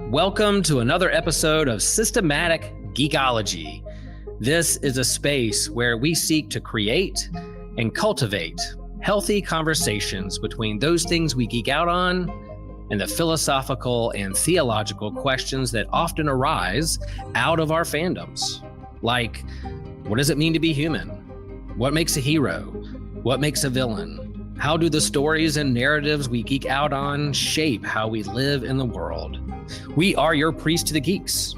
Welcome to another episode of Systematic Geekology. This is a space where we seek to create and cultivate healthy conversations between those things we geek out on and the philosophical and theological questions that often arise out of our fandoms. Like, what does it mean to be human? What makes a hero? What makes a villain? How do the stories and narratives we geek out on shape how we live in the world? We are your priest to the geeks.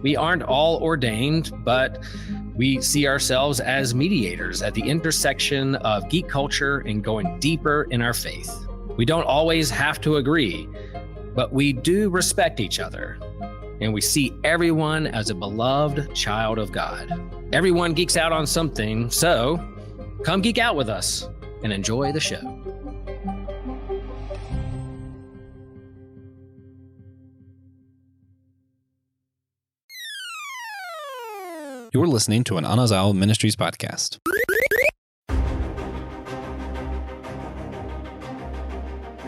We aren't all ordained, but we see ourselves as mediators at the intersection of geek culture and going deeper in our faith. We don't always have to agree, but we do respect each other, and we see everyone as a beloved child of God. Everyone geeks out on something, so come geek out with us and enjoy the show. You're listening to an Anazal Ministries podcast.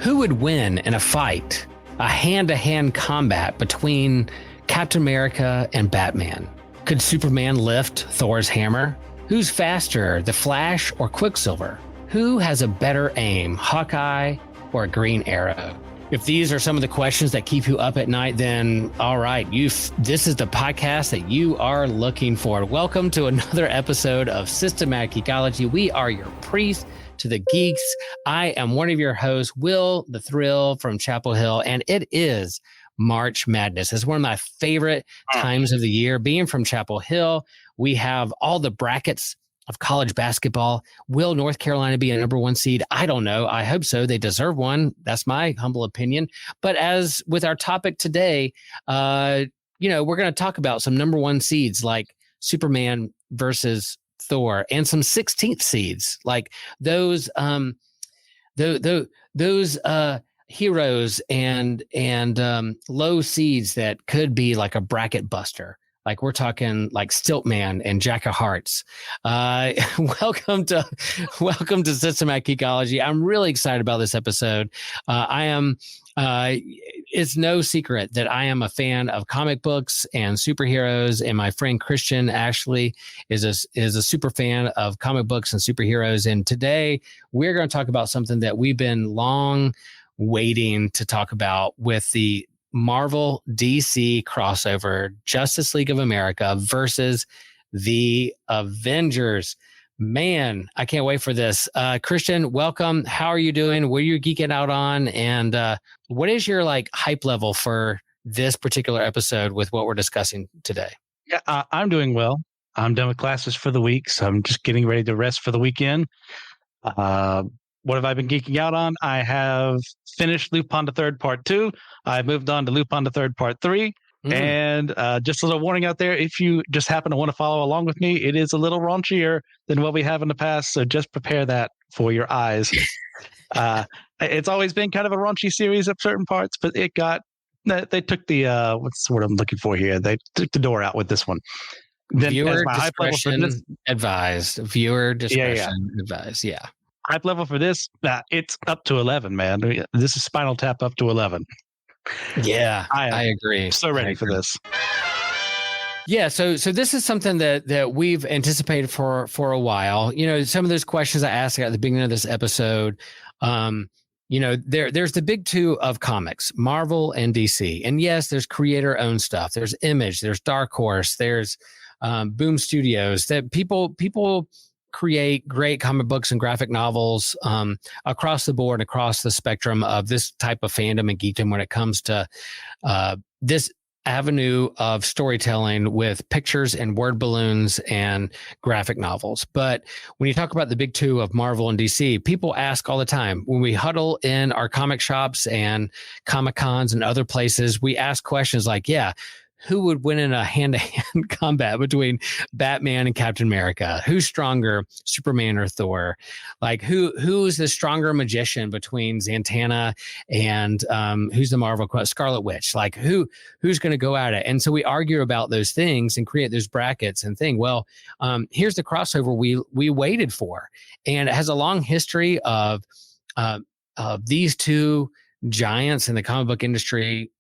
Who would win in a fight, a hand-to-hand combat between Captain America and Batman? Could Superman lift Thor's hammer? Who's faster, the Flash or Quicksilver? Who has a better aim, Hawkeye or a Green Arrow? If these are some of the questions that keep you up at night, then all right, this is the podcast that you are looking for. Welcome to another episode of Systematic Geekology. We are your priest to the geeks. I am one of your hosts, Will the Thrill from Chapel Hill, and it is March Madness. It's one of my favorite times of the year. Being from Chapel Hill, we have all the brackets of college basketball. Will North Carolina be a number one seed? I don't know. I hope so. They deserve one. That's my humble opinion. But as with our topic today, we're going to talk about some number one seeds like Superman versus Thor, and some 16th seeds like those heroes and low seeds that could be like a bracket buster. Like we're talking like Stiltman and Jack of Hearts. Welcome to Systematic Geekology. I'm really excited about this episode. It's no secret that I am a fan of comic books and superheroes, and my friend Christian Ashley is a super fan of comic books and superheroes. And today we're going to talk about something that we've been long waiting to talk about with the Marvel DC crossover, Justice League of America versus the Avengers. Man, I can't wait for this. Christian, welcome. How are you doing? What are you geeking out on? And what is your hype level for this particular episode with what we're discussing today? Yeah, I'm doing well. I'm done with classes for the week, so I'm just getting ready to rest for the weekend. What have I been geeking out on? I have finished Lupin the Third Part 2. I moved on to Lupin the Third Part 3. And just a little warning out there, if you just happen to want to follow along with me, it is a little raunchier than what we have in the past, so just prepare that for your eyes. It's always been kind of a raunchy series at certain parts, but they took the, what's the word I'm looking for here? They took the door out with this one. Then Viewer discretion advised. Viewer discretion advised, yeah. Hype level for this, it's up to 11, man. This is Spinal Tap up to 11. Yeah, I agree. So ready for this. Yeah, so this is something that we've anticipated for a while. Some of those questions I asked at the beginning of this episode, there's the big two of comics, Marvel and DC. And yes, there's creator-owned stuff. There's Image, there's Dark Horse, there's Boom Studios, that people create great comic books and graphic novels across the board, across the spectrum of this type of fandom and geekdom when it comes to this avenue of storytelling with pictures and word balloons and graphic novels. But when you talk about the big two of Marvel and DC, people ask all the time, when we huddle in our comic shops and Comic Cons and other places, we ask questions like, who would win in a hand-to-hand combat between Batman and Captain America? Who's stronger, Superman or Thor? Who's the stronger magician between Zatanna and who's the Marvel Scarlet Witch? Who's going to go at it? And so we argue about those things and create those brackets and think, well, here's the crossover we waited for, and it has a long history of these two giants in the comic book industry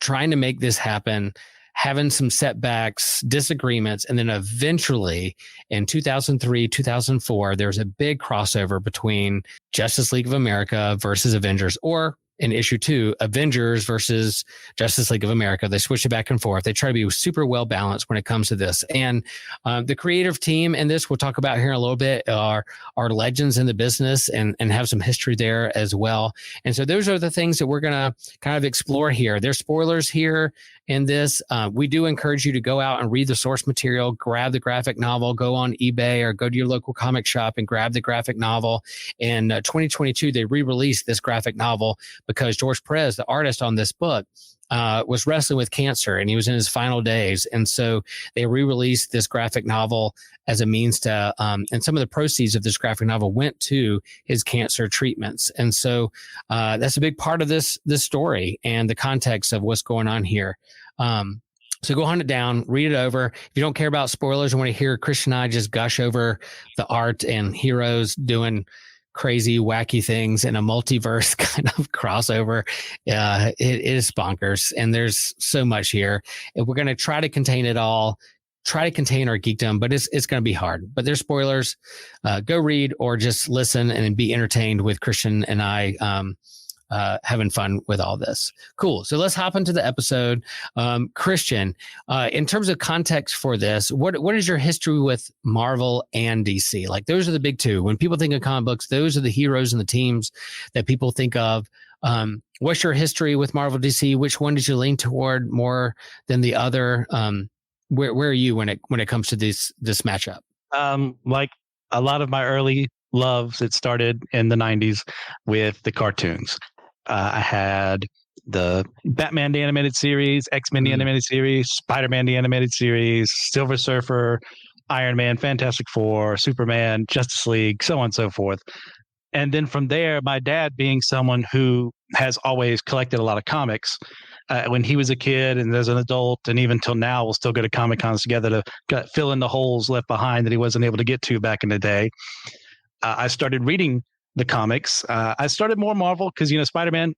trying to make this happen, having some setbacks, disagreements, and then eventually in 2003, 2004, there was a big crossover between Justice League of America versus Avengers, or in issue 2, Avengers versus Justice League of America. They switch it back and forth. They try to be super well balanced when it comes to this. And the creative team in this, we'll talk about here in a little bit, are legends in the business and have some history there as well. And so those are the things that we're going to kind of explore here. There's spoilers here in this. We do encourage you to go out and read the source material, grab the graphic novel, go on eBay or go to your local comic shop and grab the graphic novel. In 2022, they re-released this graphic novel because George Pérez, the artist on this book, was wrestling with cancer and he was in his final days. And so they re-released this graphic novel as a means to, and some of the proceeds of this graphic novel went to his cancer treatments. And so that's a big part of this story and the context of what's going on here. So go hunt it down, read it over. If you don't care about spoilers and want to hear Christian and I just gush over the art and heroes doing crazy, wacky things in a multiverse kind of crossover, it is bonkers. And there's so much here. And we're going to try to contain it all, try to contain our geekdom, but it's going to be hard. But there's spoilers. Go read or just listen and be entertained with Christian and I having fun with all this. Cool. So let's hop into the episode. Christian, in terms of context for this, what is your history with Marvel and DC? Like, those are the big two. When people think of comic books, those are the heroes and the teams that people think of. What's your history with Marvel, DC? Which one did you lean toward more than the other? Where are you when it comes to this matchup? Like a lot of my early loves, it started in the 90s with the cartoons. I had the Batman the animated series, X-Men the animated series, Spider-Man the animated series, Silver Surfer, Iron Man, Fantastic Four, Superman, Justice League, so on and so forth. And then from there, my dad, being someone who has always collected a lot of comics, when he was a kid and as an adult, and even till now, we'll still go to Comic Cons together to fill in the holes left behind that he wasn't able to get to back in the day. I started reading the comics. I started more Marvel because, Spider-Man,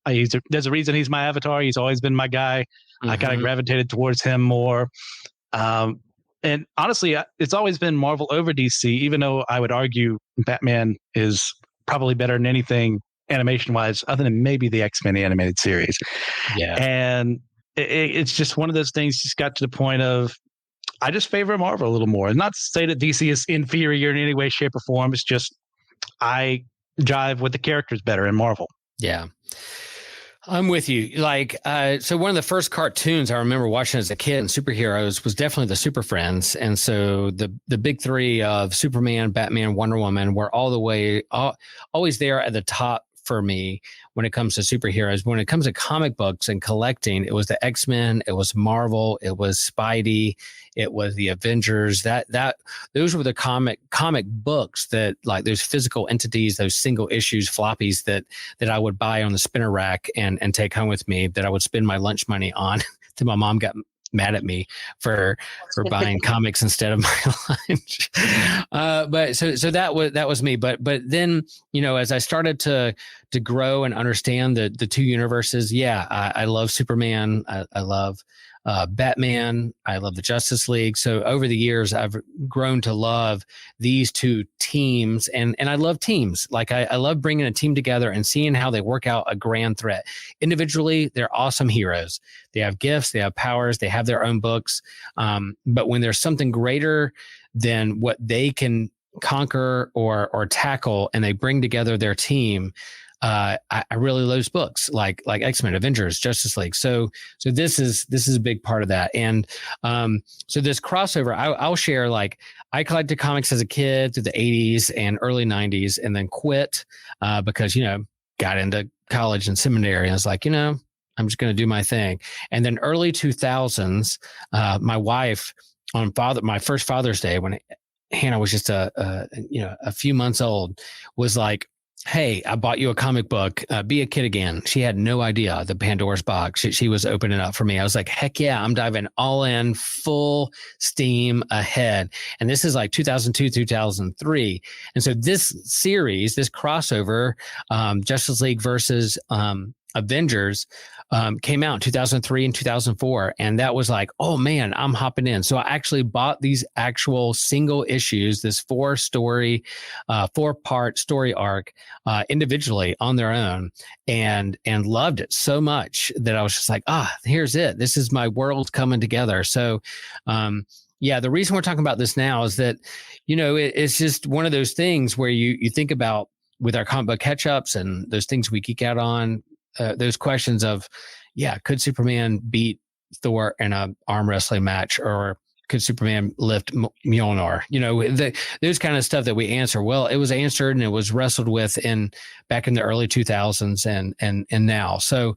there's a reason he's my avatar. He's always been my guy. Mm-hmm. I kind of gravitated towards him more. And honestly, it's always been Marvel over DC, even though I would argue Batman is probably better than anything animation-wise, other than maybe the X-Men animated series. Yeah. And it's just one of those things just got to the point of, I just favor Marvel a little more. And not to say that DC is inferior in any way, shape, or form. It's just I jive with the characters better in Marvel. Yeah. I'm with you. Like, so one of the first cartoons I remember watching as a kid and superheroes was definitely the Super Friends. And so the big three of Superman, Batman, Wonder Woman were always there at the top for me when it comes to superheroes. When it comes to comic books and collecting, it was the X-Men, it was Marvel, it was Spidey, it was the Avengers. Those were the comic books that, like, those physical entities, those single issues, floppies that I would buy on the spinner rack and take home with me, that I would spend my lunch money on till my mom got mad at me for buying comics instead of my lunch. But so that was me. But then, as I started to grow and understand the two universes, I love Superman. I love Batman. I love the Justice League. So over the years, I've grown to love these two teams, and I love teams. Like, I love bringing a team together and seeing how they work out a grand threat. Individually, they're awesome heroes. They have gifts, they have powers, they have their own books. But when there's something greater than what they can conquer or tackle, and they bring together their team, I really love those books, like X-Men, Avengers, Justice League. So this is a big part of that. And so this crossover, I'll share, like, I collected comics as a kid through the 80s and early 90s, and then quit because got into college and seminary. I was like, I'm just going to do my thing. And then early 2000s, my wife, on my first Father's Day, when Hannah was just a few months old, was like, "Hey, I bought you a comic book. Be a kid again." She had no idea the Pandora's box she was opening up for me. I was like, heck yeah, I'm diving all in, full steam ahead. And this is like 2002, 2003. And so this series, this crossover, Justice League versus Avengers came out in 2003 and 2004. And that was like, oh man, I'm hopping in. So I actually bought these actual single issues, this 4-part story arc individually on their own, and loved it so much that I was just like, here's it. This is my world coming together. So, yeah, the reason we're talking about this now is that, it's just one of those things where you think about with our comic book catch-ups and those things we geek out on, those questions of, could Superman beat Thor in an arm wrestling match, or could Superman lift Mjolnir? Those kind of stuff that we answer. Well, it was answered and it was wrestled with back in the early 2000s and now. So,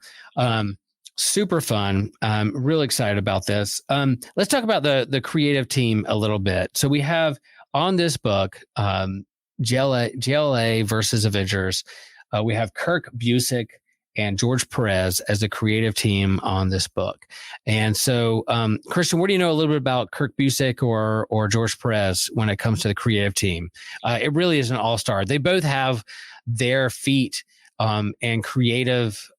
super fun. I'm really excited about this. Let's talk about the creative team a little bit. So we have on this book, JLA versus Avengers. We have Kirk Busiek and George Pérez as the creative team on this book. And so, Christian, what do you know a little bit about Kirk Busiek or George Pérez when it comes to the creative team? It really is an all-star. They both have their feet and creative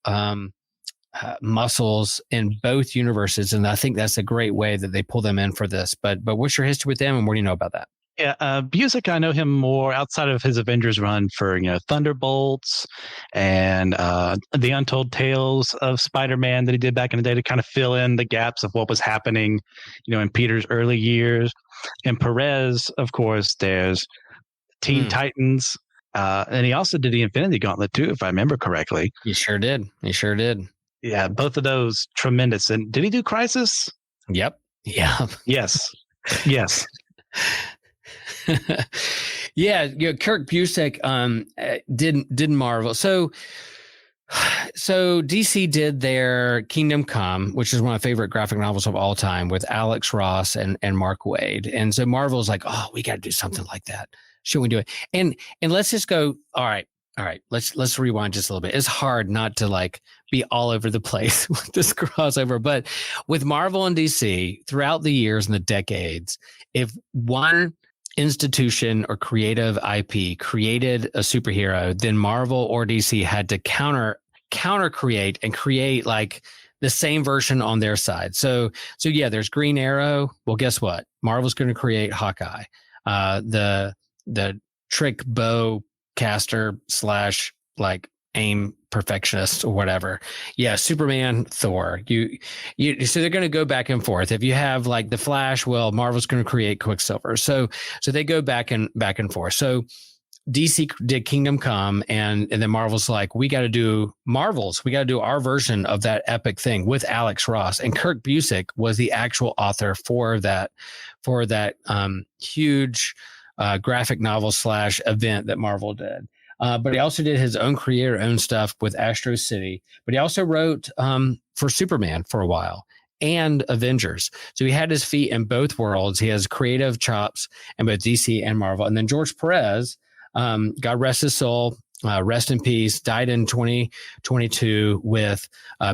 muscles in both universes, and I think that's a great way that they pull them in for this. But what's your history with them, and what do you know about that? Yeah, Busiek, I know him more outside of his Avengers run for Thunderbolts and the Untold Tales of Spider-Man that he did back in the day to kind of fill in the gaps of what was happening, in Peter's early years. And Perez, of course, there's Teen Titans, and he also did the Infinity Gauntlet too, if I remember correctly. He sure did. Yeah, both of those tremendous. And did he do Crisis? Yep. Yeah. Yes. Yeah, Kirk Busiek didn't Marvel. So DC did their Kingdom Come, which is one of my favorite graphic novels of all time, with Alex Ross and Mark Waid. And so Marvel's like, we got to do something like that. Should we do it? And let's just go. All right. Let's rewind just a little bit. It's hard not to be all over the place with this crossover, but with Marvel and DC throughout the years and the decades, if one institution or creative IP created a superhero, then Marvel or DC had to counter create and create the same version on their side. So yeah, there's Green Arrow. Well, guess what? Marvel's going to create Hawkeye, the trick bow caster / aim perfectionist or whatever. Yeah, Superman, Thor. So they're going to go back and forth. If you have the Flash, well, Marvel's going to create Quicksilver. So they go back and forth. So DC did Kingdom Come, and then Marvel's like, we got to do our version of that epic thing with Alex Ross, and Kirk Busiek was the actual author for that huge graphic novel / event that Marvel did. But he also did his own own stuff with Astro City. But he also wrote for Superman for a while and Avengers. So he had his feet in both worlds. He has creative chops in both DC and Marvel. And then George Pérez, God rest his soul, rest in peace, died in 2022 with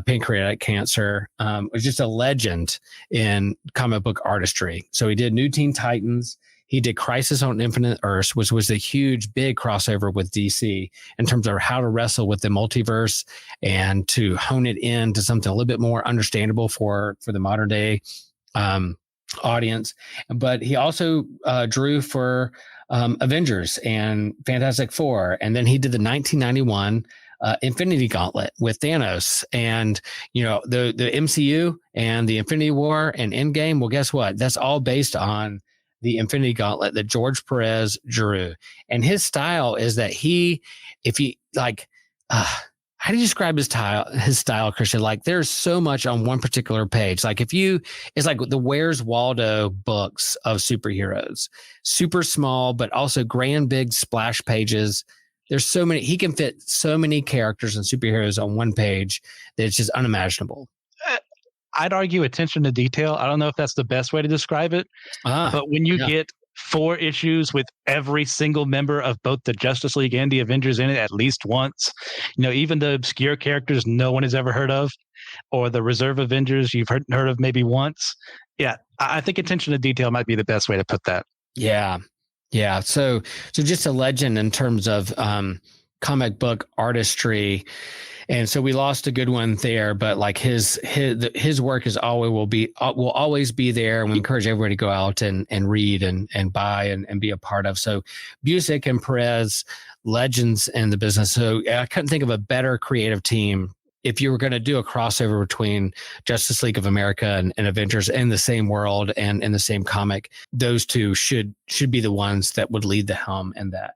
pancreatic cancer. Was just a legend in comic book artistry. So he did New Teen Titans. He did Crisis on Infinite Earths, which was a huge, big crossover with DC in terms of how to wrestle with the multiverse and to hone it into something a little bit more understandable for the modern day audience. But he also drew for Avengers and Fantastic Four. And then he did the 1991 Infinity Gauntlet with Thanos, and the MCU and the Infinity War and Endgame. Well, guess what? That's all based on the Infinity Gauntlet that George Pérez drew. And his style is that how do you describe his style, Christian? There's so much on one particular page. It's like the Where's Waldo books of superheroes, super small, but also grand, big splash pages. There's so many, he can fit so many characters and superheroes on one page that it's just unimaginable. I'd argue attention to detail. I don't know if that's the best way to describe it, but when you get 4 issues with every single member of both the Justice League and the Avengers in it at least once, even the obscure characters no one has ever heard of, or the Reserve Avengers you've heard of maybe once. Yeah, I think attention to detail might be the best way to put that. Yeah. So just a legend in terms of comic book artistry. And so we lost a good one there, but like his work is will always be there. And we encourage everybody to go out and read and buy and be a part of. So Busiek and Pérez, legends in the business. So I couldn't think of a better creative team. If you were going to do a crossover between Justice League of America and Avengers in the same world and in the same comic, those two should be the ones that would lead the helm in that.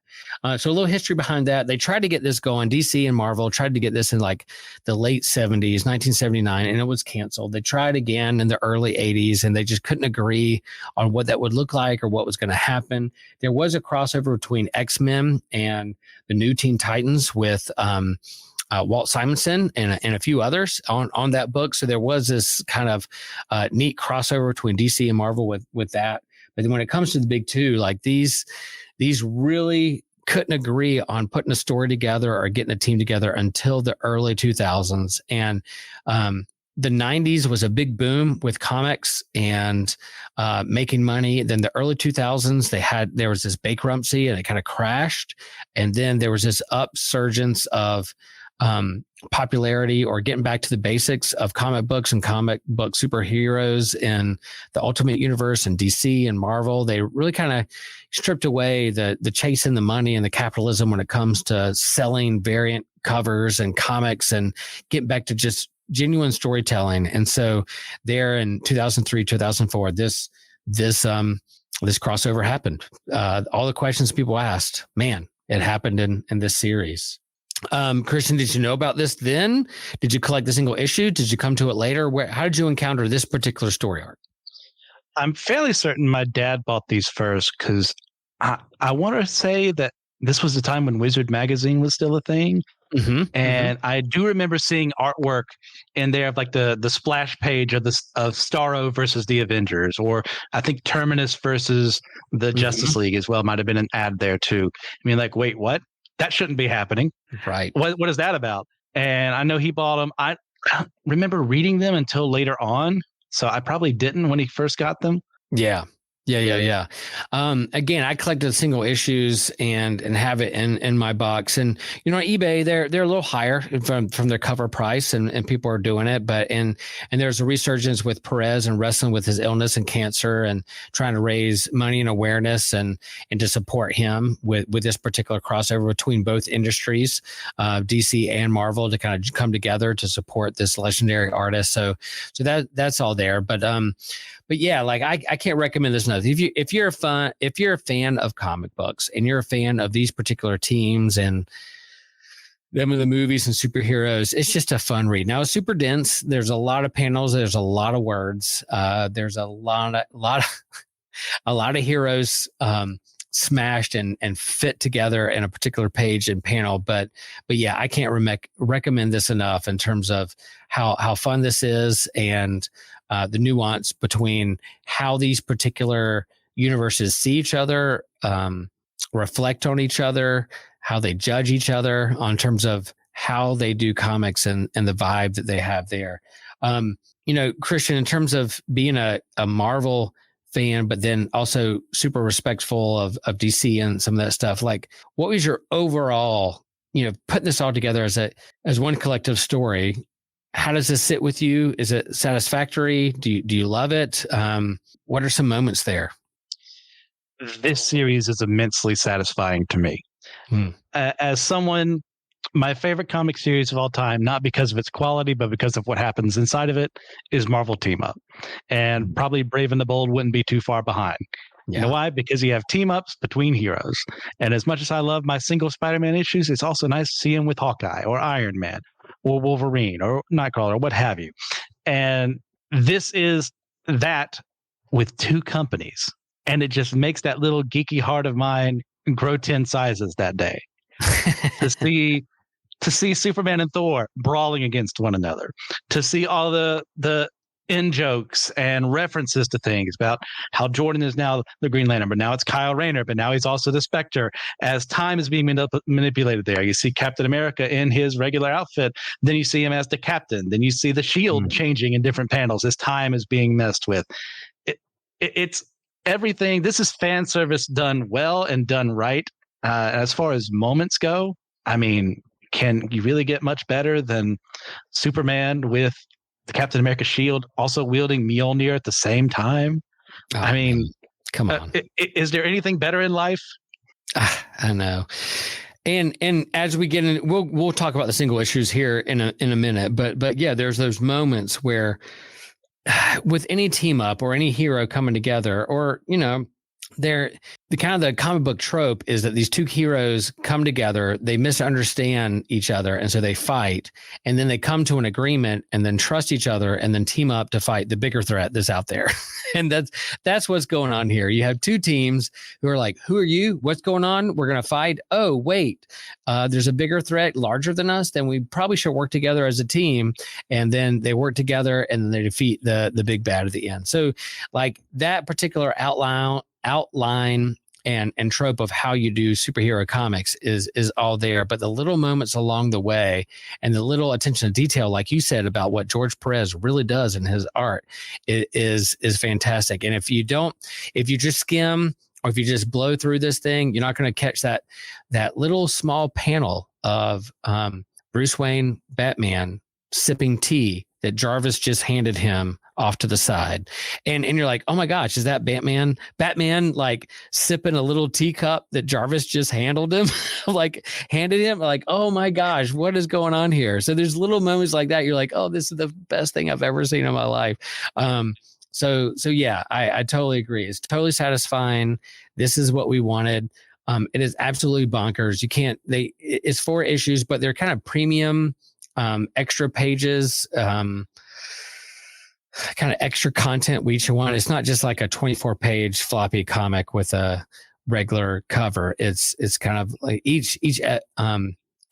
So a little history behind that. They tried to get this going. DC and Marvel tried to get this in like the late 70s, 1979, and it was canceled. They tried again in the early 80s, and they just couldn't agree on what that would look like or what was going to happen. There was a crossover between X-Men and the New Teen Titans with Walt Simonson and a few others on that book. So there was this kind of neat crossover between DC and Marvel with that. But then when it comes to the big two, like these really couldn't agree on putting a story together or getting a team together until the early 2000s. And the 90s was a big boom with comics and making money. Then the early 2000s, there was this bankruptcy and it kind of crashed. And then there was this upsurgence of popularity or getting back to the basics of comic books and comic book superheroes in the Ultimate Universe and DC and Marvel. They really kind of stripped away the chasing the money and the capitalism when it comes to selling variant covers and comics and getting back to just genuine storytelling. And so there in 2003, 2004, this crossover happened. All the questions people asked, man, it happened in this series. Christian, did you know about this then? Did you collect the single issue? Did you come to it later? How did you encounter this particular story arc? I'm fairly certain my dad bought these first because I want to say that this was the time when Wizard magazine was still a thing. Mm-hmm, and I do remember seeing artwork in there of like the splash page of Starro versus the Avengers, or I think Terminus versus the Justice League as well. Might have been an ad there too. I mean, like, wait, what? That shouldn't be happening. Right. What is that about? And I know he bought them. I don't remember reading them until later on. So I probably didn't when he first got them. Yeah. Again, I collected single issues and have it in my box. And on eBay, they're a little higher from their cover price, and people are doing it. But and there's a resurgence with Pérez and wrestling with his illness and cancer and trying to raise money and awareness and to support him with this particular crossover between both industries, DC and Marvel, to kind of come together to support this legendary artist. So that's all there. But yeah, like I can't recommend this enough. If you're a fan of comic books and you're a fan of these particular teams and them in the movies and superheroes, it's just a fun read. Now it's super dense. There's a lot of panels. There's a lot of words. There's a lot of heroes smashed and fit together in a particular page and panel. But yeah, I can't recommend this enough in terms of how fun this is and the nuance between how these particular universes see each other, reflect on each other, how they judge each other on terms of how they do comics and the vibe that they have there. Christian, in terms of being a Marvel fan, but then also super respectful of DC and some of that stuff, like what was your overall, putting this all together as one collective story? How does this sit with you? Is it satisfactory? Do you love it? What are some moments there? This series is immensely satisfying to me. As someone, my favorite comic series of all time, not because of its quality, but because of what happens inside of it, is Marvel Team Up. And probably Brave and the Bold wouldn't be too far behind. Yeah. You know why? Because you have team ups between heroes. And as much as I love my single Spider-Man issues, it's also nice to see him with Hawkeye or Iron Man or Wolverine or Nightcrawler or what have you. And this is that with two companies. And it just makes that little geeky heart of mine grow 10 sizes that day. to see Superman and Thor brawling against one another, to see all the in jokes and references to things about how Jordan is now the Green Lantern, but now it's Kyle Rayner, but now he's also the Spectre. As time is being manipulated there, you see Captain America in his regular outfit, then you see him as the Captain, then you see the shield changing in different panels as time is being messed with. It's everything. This is fan service done well and done right. As far as moments go, I mean, can you really get much better than Superman with the Captain America shield also wielding Mjolnir at the same time? Oh, I mean, man. Come on. Is there anything better in life? I know. And as we get in, we'll talk about the single issues here in a minute. But yeah, there's those moments where with any team up or any hero coming together, or they're the kind of the comic book trope is that these two heroes come together, they misunderstand each other, and so they fight, and then they come to an agreement and then trust each other and then team up to fight the bigger threat that's out there. And that's what's going on here. You have two teams who are like, who are you? What's going on? We're going to fight. Oh, wait, there's a bigger threat larger than us. Then we probably should work together as a team. And then they work together and then they defeat the big bad at the end. So like that particular outline and trope of how you do superhero comics is all there, but the little moments along the way and the little attention to detail, like you said, about what George Pérez really does in his art is fantastic. And if you just skim or if you just blow through this thing, you're not going to catch that little small panel of Bruce Wayne, Batman, sipping tea that Jarvis just handed him off to the side. And you're like, oh my gosh, is that Batman? Batman like sipping a little teacup that Jarvis just handed him? Like, oh my gosh, what is going on here? So there's little moments like that. You're like, oh, this is the best thing I've ever seen in my life. So yeah, I totally agree. It's totally satisfying. This is what we wanted. It is absolutely bonkers. It's 4 issues, but they're kind of premium, extra pages, kind of extra content we each want. It's not just like a 24-page floppy comic with a regular cover. It's kind of like each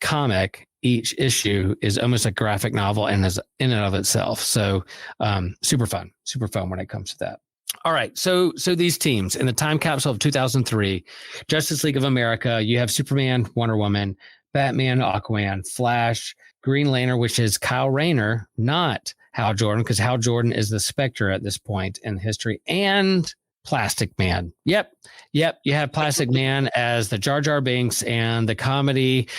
comic, each issue is almost a graphic novel and is in and of itself. So super fun when it comes to that. All right. So these teams in the time capsule of 2003, Justice League of America, you have Superman, Wonder Woman, Batman, Aquaman, Flash, Green Lantern, which is Kyle Rayner, not Hal Jordan, because Hal Jordan is the Spectre at this point in history, and Plastic Man. Yep. You have Plastic Man as the Jar Jar Binks and the comedic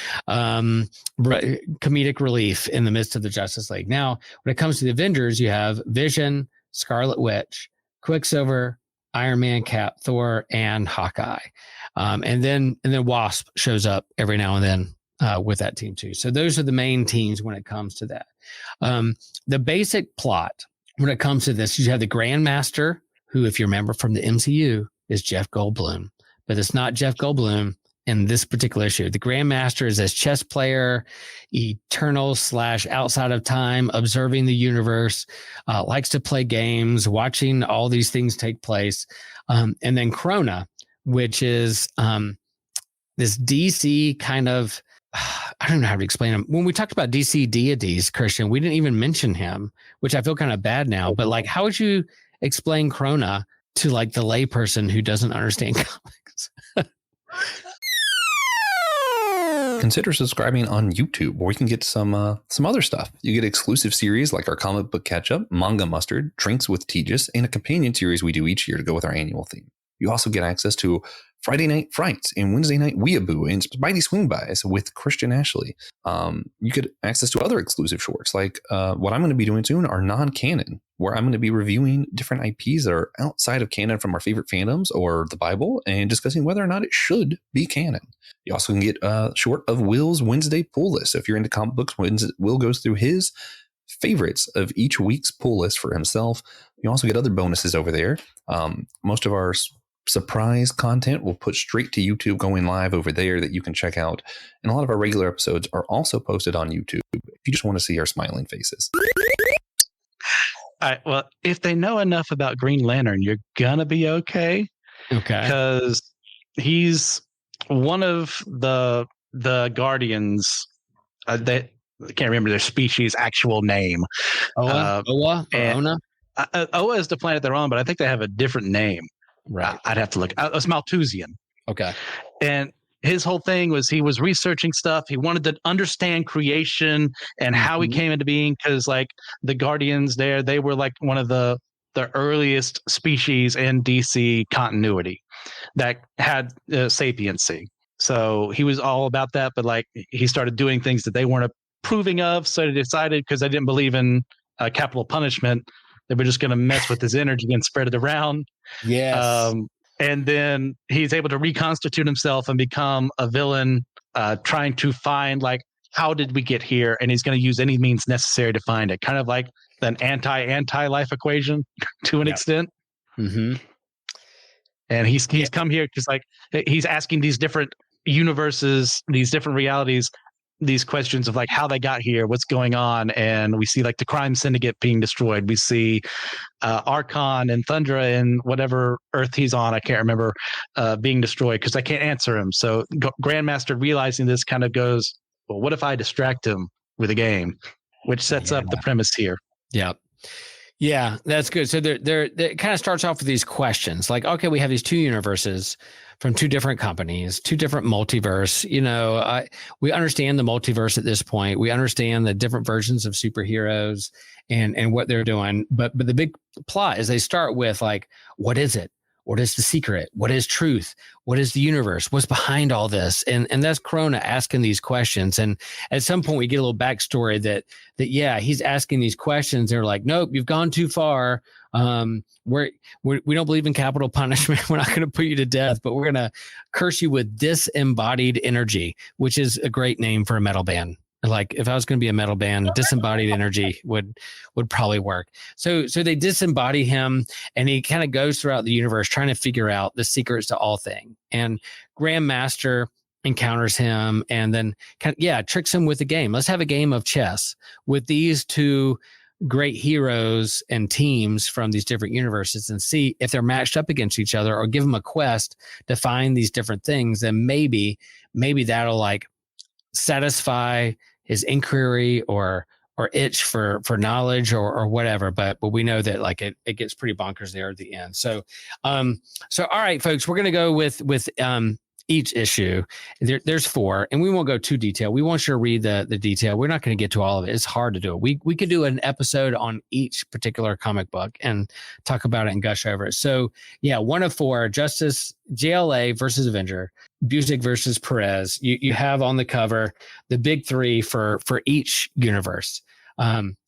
relief in the midst of the Justice League. Now, when it comes to the Avengers, you have Vision, Scarlet Witch, Quicksilver, Iron Man, Cap, Thor, and Hawkeye. And then Wasp shows up every now and then with that team too. So those are the main teams when it comes to that. The basic plot when it comes to this, you have the Grandmaster, who, if you remember from the MCU, is Jeff Goldblum, but it's not Jeff Goldblum in this particular issue. The Grandmaster is this chess player, eternal / outside of time, observing the universe, likes to play games, watching all these things take place. And then Krona, which is this DC kind of, I don't know how to explain him. When we talked about DC deities, Christian, we didn't even mention him, which I feel kind of bad now. But like, how would you explain Krona to like the layperson who doesn't understand comics? Consider subscribing on YouTube, where you can get some other stuff. You get exclusive series like our comic book catch-up, Manga Mustard, Drinks with Tejas, and a companion series we do each year to go with our annual theme. You also get access to Friday Night Frights and Wednesday Night Weeaboo and Spidey Swing Bys with Christian Ashley. You get access to other exclusive shorts, like what I'm going to be doing soon are non-canon, where I'm going to be reviewing different IPs that are outside of canon from our favorite fandoms or the Bible and discussing whether or not it should be canon. You also can get a short of Will's Wednesday pull list. So if you're into comic books, Will goes through his favorites of each week's pull list for himself. You also get other bonuses over there. Most of our surprise content we'll put straight to YouTube going live over there that you can check out. And a lot of our regular episodes are also posted on YouTube if you just want to see our smiling faces. All right. Well, if they know enough about Green Lantern, you're going to be okay. Okay. Because he's one of the Guardians. They I can't remember their species' actual name. Oa? Ona? Oa is the planet they're on, but I think they have a different name. Right. I'd have to look. It's Malthusian. Okay. And his whole thing was he was researching stuff. He wanted to understand creation and how he came into being, because like the Guardians there, they were like one of the earliest species in DC continuity that had sapiency. So he was all about that, but like he started doing things that they weren't approving of. So they decided, because they didn't believe in capital punishment, they were just going to mess with his energy and spread it around. Yes. And then he's able to reconstitute himself and become a villain, trying to find like, how did we get here? And he's going to use any means necessary to find it. Kind of like an anti-life equation to an extent. Mm-hmm. And he's come here because like he's asking these different universes, these different realities, these questions of like how they got here, what's going on. And we see like the crime syndicate being destroyed. We see Archon and Thundra and whatever Earth he's on, I can't remember, being destroyed because I can't answer him. So Grandmaster realizing this kind of goes, well, what if I distract him with a game? Which sets up the premise here. Yeah. Yeah, that's good. So it kind of starts off with these questions like, okay, we have these two universes from two different companies, two different multiverse. You know, we understand the multiverse at this point. We understand the different versions of superheroes and what they're doing. But the big plot is they start with like, what is it? What is the secret? What is truth? What is the universe? What's behind all this? And that's Corona asking these questions. And at some point we get a little backstory that yeah, he's asking these questions. They're like, nope, you've gone too far. We don't believe in capital punishment. We're not going to put you to death, but we're going to curse you with disembodied energy, which is a great name for a metal band. Like if I was going to be a metal band, disembodied energy would probably work. So they disembody him, and he kind of goes throughout the universe trying to figure out the secrets to all things. And Grandmaster encounters him, and then tricks him with a game. Let's have a game of chess with these two great heroes and teams from these different universes, and see if they're matched up against each other, or give them a quest to find these different things. And maybe that'll like satisfy his inquiry or itch for knowledge or whatever. But we know that like it gets pretty bonkers there at the end. So all right, folks, we're going to go with each issue. There's 4, and we won't go too detailed. We want you to read the detail. We're not going to get to all of it. It's hard to do it. We could do an episode on each particular comic book and talk about it and gush over it. So yeah, 1 of 4, Justice, JLA versus Avenger, Busiek versus Pérez. You have on the cover the big 3 for each universe.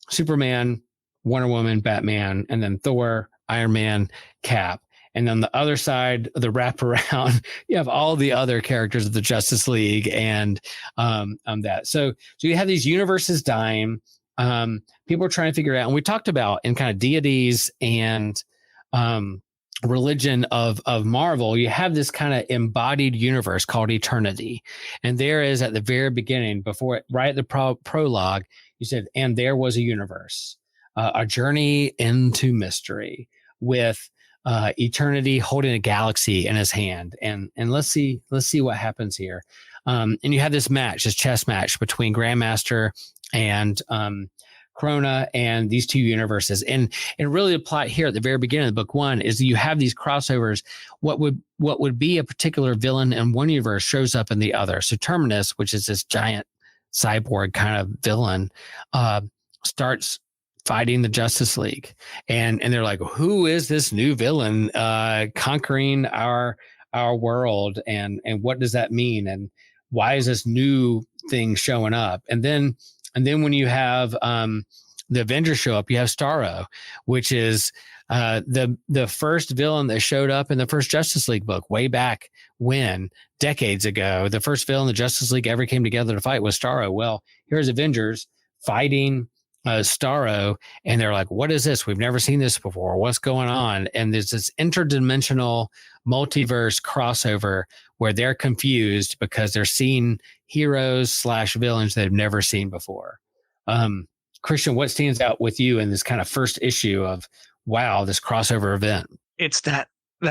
Superman, Wonder Woman, Batman, and then Thor, Iron Man, Cap. And on the other side of the wraparound, you have all the other characters of the Justice League and that. So you have these universes dying. People are trying to figure out, and we talked about in kind of deities and religion of Marvel, you have this kind of embodied universe called eternity. And there is at the very beginning, right at the prologue, you said, and there was a universe, a journey into mystery with eternity holding a galaxy in his hand. And let's see what happens here. And you have this chess match between Grandmaster and Corona and these two universes. And really the plot here at the very beginning of book 1 is that you have these crossovers. What would be a particular villain in one universe shows up in the other. So Terminus, which is this giant cyborg kind of villain, starts fighting the Justice League, and they're like, who is this new villain conquering our world, and what does that mean, and why is this new thing showing up? And then when you have the Avengers show up, you have Starro, which is the first villain that showed up in the first Justice League book way back when, decades ago. The first villain the Justice League ever came together to fight was Starro. Well, here's Avengers fighting Starro, and they're like, what is this? We've never seen this before. What's going on? And there's this interdimensional multiverse crossover where they're confused because they're seeing heroes/villains they've never seen before. Christian, what stands out with you in this kind of first issue of, wow, this crossover event? It's that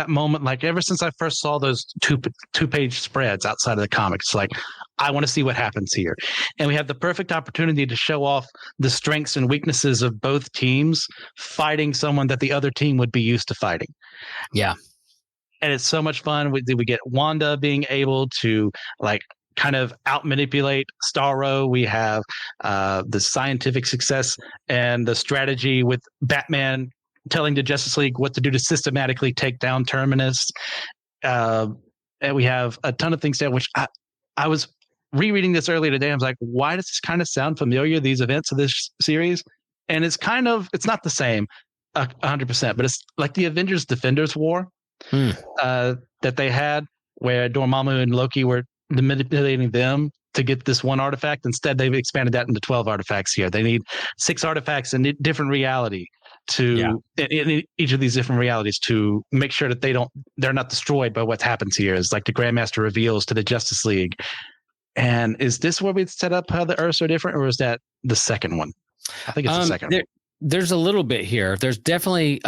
moment, like ever since I first saw those two-page spreads outside of the comics, like I want to see what happens here. And we have the perfect opportunity to show off the strengths and weaknesses of both teams fighting someone that the other team would be used to fighting. Yeah. And it's so much fun. We get Wanda being able to like kind of out manipulate Starro. We have the scientific success and the strategy with Batman telling the Justice League what to do to systematically take down Terminus. and we have a ton of things there, which I was rereading this earlier today. I was like, why does this kind of sound familiar, these events of this series? And it's not the same 100%, but it's like the Avengers Defenders War that they had, where Dormammu and Loki were manipulating them to get this one artifact. Instead, they've expanded that into 12 artifacts here. They need 6 artifacts in different reality in each of these different realities to make sure that they're not destroyed by what happens here. It's like the Grandmaster reveals to the Justice League. And is this where we set up how the Earths are different, or is that the second one? I think it's the second one. There's a little bit here. There's definitely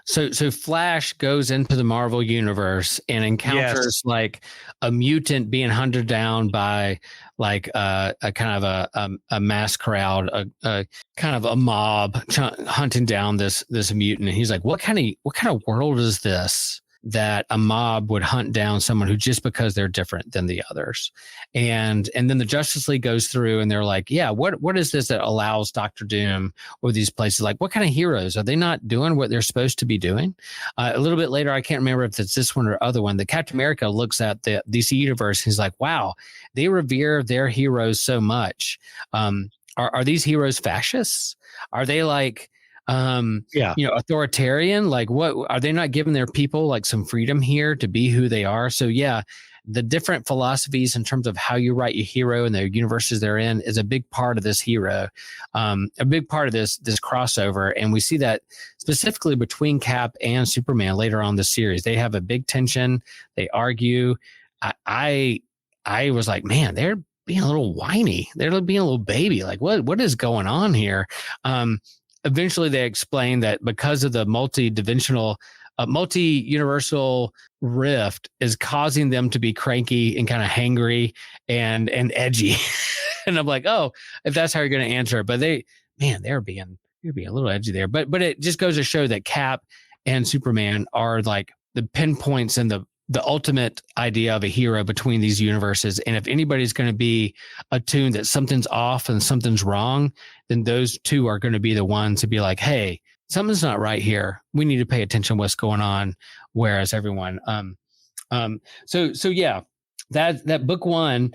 so Flash goes into the Marvel universe and encounters like a mutant being hunted down by like a kind of a mass crowd, a kind of a mob hunting down this mutant. And he's like, what kind of world is this, that a mob would hunt down someone who just because they're different than the others? And then the Justice League goes through and they're like, yeah, what is this that allows Doctor Doom or these places? Like, what kind of heroes are they not doing what they're supposed to be doing? A little bit later, I can't remember if it's this one or other one, that Captain America looks at the DC universe. He's like, wow, they revere their heroes so much. Are these heroes fascists? Are they like, authoritarian? Like, what are they not giving their people like some freedom here to be who they are? So the different philosophies in terms of how you write your hero and the universes they're in is a big part of this hero, a big part of this crossover. And we see that specifically between Cap and Superman later on in the series. They have a big tension. They argue. I was like, man, they're being a little whiny. They're being a little baby. Like, what is going on here? Eventually they explain that because of the multi-universal rift is causing them to be cranky and kind of hangry and edgy. And I'm like, oh, if that's how you're going to answer it. But they're being a little edgy there. But it just goes to show that Cap and Superman are like the pinpoints and the ultimate idea of a hero between these universes. And if anybody's going to be attuned that something's off and something's wrong, then those two are going to be the ones to be like, hey, something's not right here. We need to pay attention to what's going on. Whereas everyone, that book one,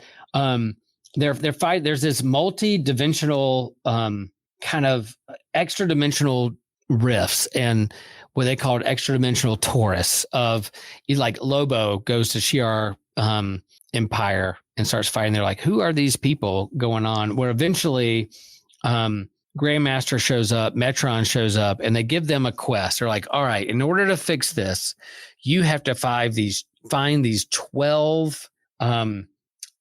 their fight, there's this multi-dimensional, kind of extra dimensional rifts and what they called extra dimensional Taurus of like Lobo goes to Shi'ar Empire and starts fighting. They're like, who are these people going on? Where eventually Grandmaster shows up, Metron shows up, and they give them a quest. They're like, all right, in order to fix this, you have to find these 12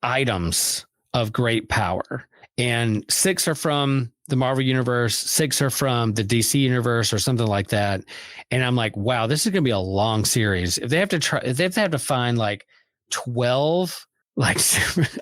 items of great power. And 6 are from the Marvel universe, 6 are from the DC universe or something like that. And I'm like, wow, this is going to be a long series. If they have to find like 12 like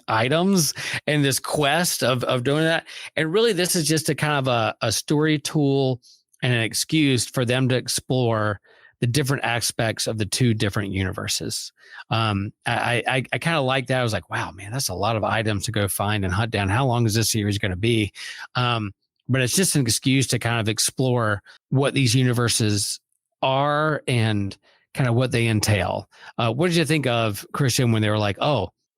items in this quest of doing that. And really this is just a kind of a story tool and an excuse for them to explore the different aspects of the two different universes. I kind of like that. I was like, wow, man, that's a lot of items to go find and hunt down. How long is this series going to be? But it's just an excuse to kind of explore what these universes are and kind of what they entail. What did you think of, Christian, when they were like,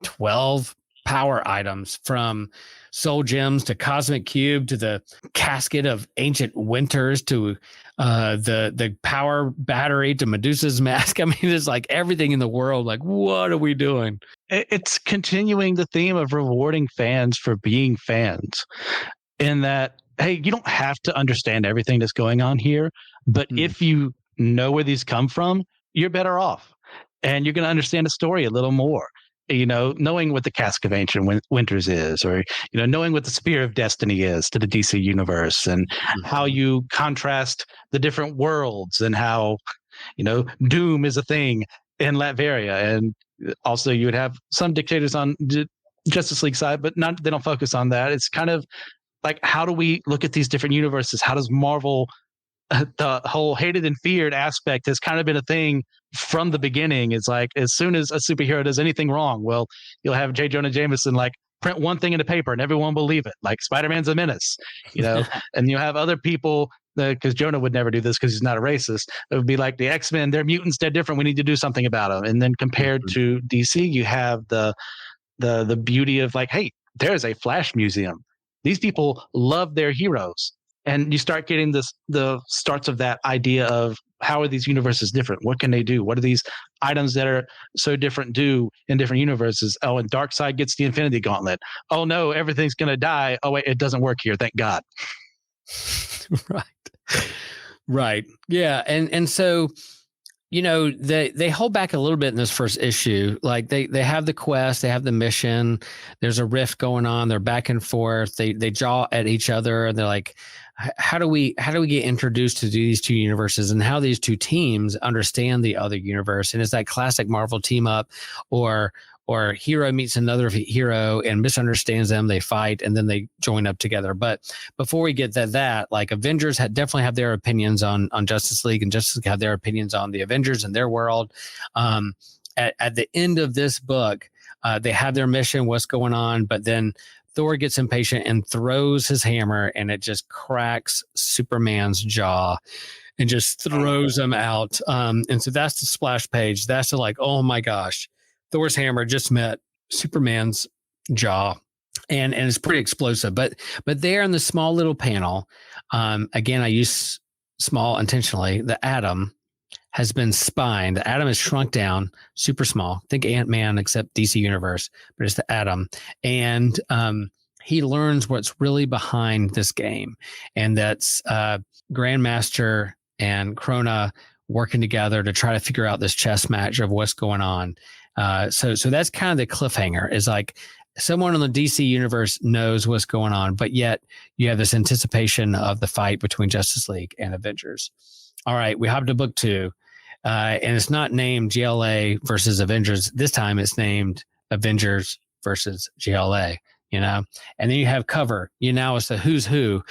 12 power items from soul gems to cosmic cube to the casket of ancient winters to the power battery to Medusa's mask? I mean, it's like everything in the world. Like, what are we doing? It's continuing the theme of rewarding fans for being fans, in that, hey, you don't have to understand everything that's going on here, but if you know where these come from, you're better off, and you're going to understand the story a little more. Knowing what the Cask of Ancient Winters is, or, knowing what the Spear of Destiny is to the DC universe, and how you contrast the different worlds, and how, Doom is a thing in Latveria. And also you would have some dictators on the Justice League side, but they don't focus on that. It's kind of like, how do we look at these different universes? How does Marvel, the whole hated and feared aspect has kind of been a thing from the beginning. It's like, as soon as a superhero does anything wrong, well, you'll have J. Jonah Jameson like print one thing in the paper and everyone will believe it. Like, Spider-Man's a menace, and you have other people because Jonah would never do this because he's not a racist. It would be like the X-Men, they're mutants, they're different. We need to do something about them. And then compared to DC, you have the beauty of like, hey, there's a Flash museum. These people love their heroes. And you start getting the starts of that idea of how are these universes different? What can they do? What are these items that are so different do in different universes? Oh, and Darkseid gets the Infinity Gauntlet. Oh no, everything's gonna die. Oh wait, it doesn't work here. Thank God. Right. Yeah. And so, they hold back a little bit in this first issue. Like they have the quest, they have the mission. There's a rift going on. They're back and forth. They jaw at each other, and they're like, how do we get introduced to these two universes and how these two teams understand the other universe? And it's that classic Marvel team up, or hero meets another hero and misunderstands them. They fight and then they join up together. But before we get to that, like Avengers definitely have their opinions on Justice League, and Justice League have their opinions on the Avengers and their world. At the end of this book, they have their mission, what's going on, but then Thor gets impatient and throws his hammer, and it just cracks Superman's jaw and just throws him out. And so that's the splash page. That's the like, oh my gosh, Thor's hammer just met Superman's jaw, and it's pretty explosive. But there in the small little panel, again, I use small intentionally. The atom has been spined. The atom is shrunk down, super small. Think Ant-Man, except DC Universe, but it's the atom. And he learns what's really behind this game, and that's Grandmaster and Krona working together to try to figure out this chess match of what's going on. So that's kind of the cliffhanger, is like someone in the DC universe knows what's going on, but yet you have this anticipation of the fight between Justice League and Avengers. All right, we hop to book 2, and it's not named GLA versus Avengers. This time it's named Avengers versus GLA. And then you have cover. It's the who's who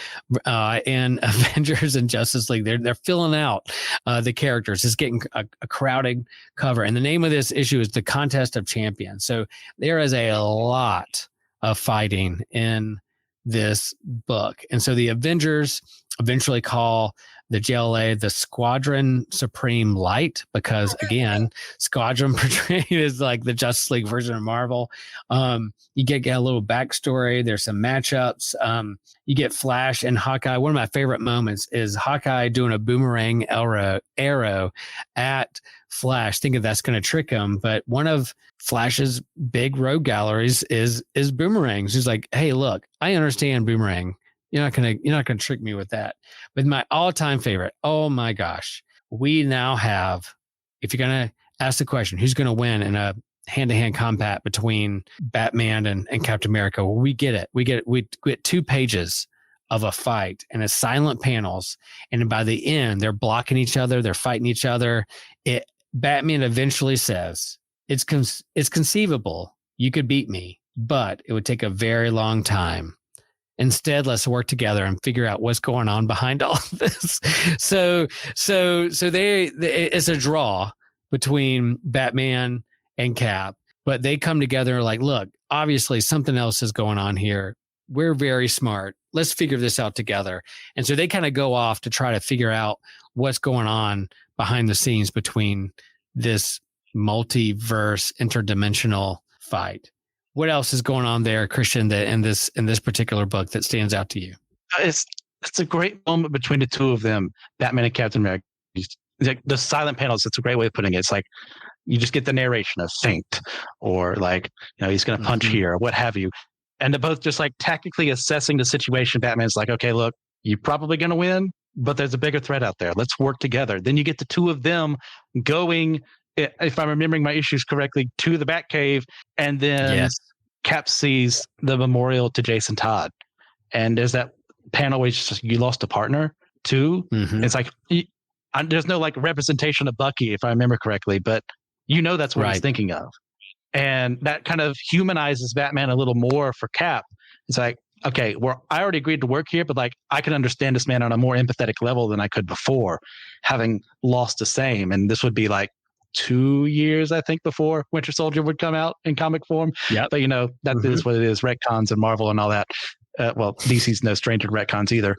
in Avengers and Justice League. They're filling out the characters. It's getting a crowded cover. And the name of this issue is The Contest of Champions. So there is a lot of fighting in this book. And so the Avengers eventually call the JLA the Squadron Supreme Light, because again, Squadron portrayed as like the Justice League version of Marvel. You get a little backstory. There's some matchups. You get Flash and Hawkeye. One of my favorite moments is Hawkeye doing a boomerang arrow at Flash, thinking that's going to trick him. But one of Flash's big rogue galleries is boomerangs. He's like, hey, look, I understand boomerang. You're not gonna trick me with that. But my all-time favorite, oh my gosh, we now have, if you're gonna ask the question, who's gonna win in a hand-to-hand combat between Batman and Captain America? Well, we get it. We get 2 pages of a fight, and it's silent panels. And by the end, they're blocking each other, they're fighting each other. Batman eventually says, it's conceivable you could beat me, but it would take a very long time. Instead, let's work together and figure out what's going on behind all of this. So it's a draw between Batman and Cap, but they come together like, look, obviously something else is going on here. We're very smart. Let's figure this out together. And so they kind of go off to try to figure out what's going on behind the scenes between this multiverse interdimensional fight. What else is going on there, Christian, that in this particular book that stands out to you? It's a great moment between the two of them, Batman and Captain America. Like the silent panels, that's a great way of putting it. It's like you just get the narration of faint, or like, he's going to punch here, or what have you. And they're both just like tactically assessing the situation. Batman's like, okay, look, you're probably going to win, but there's a bigger threat out there. Let's work together. Then you get the two of them going, if I'm remembering my issues correctly, to the Batcave, and then Cap sees the memorial to Jason Todd. And there's that panel where it's just, you lost a partner too. It's like, there's no like representation of Bucky, if I remember correctly, but that's what he's thinking of. And that kind of humanizes Batman a little more for Cap. It's like, okay, I already agreed to work here, but like I can understand this man on a more empathetic level than I could before, having lost the same. And this would be like 2 years, I think, before Winter Soldier would come out in comic form. Yeah, but that is what it is. Retcons and Marvel and all that. Well, DC's no stranger to retcons either.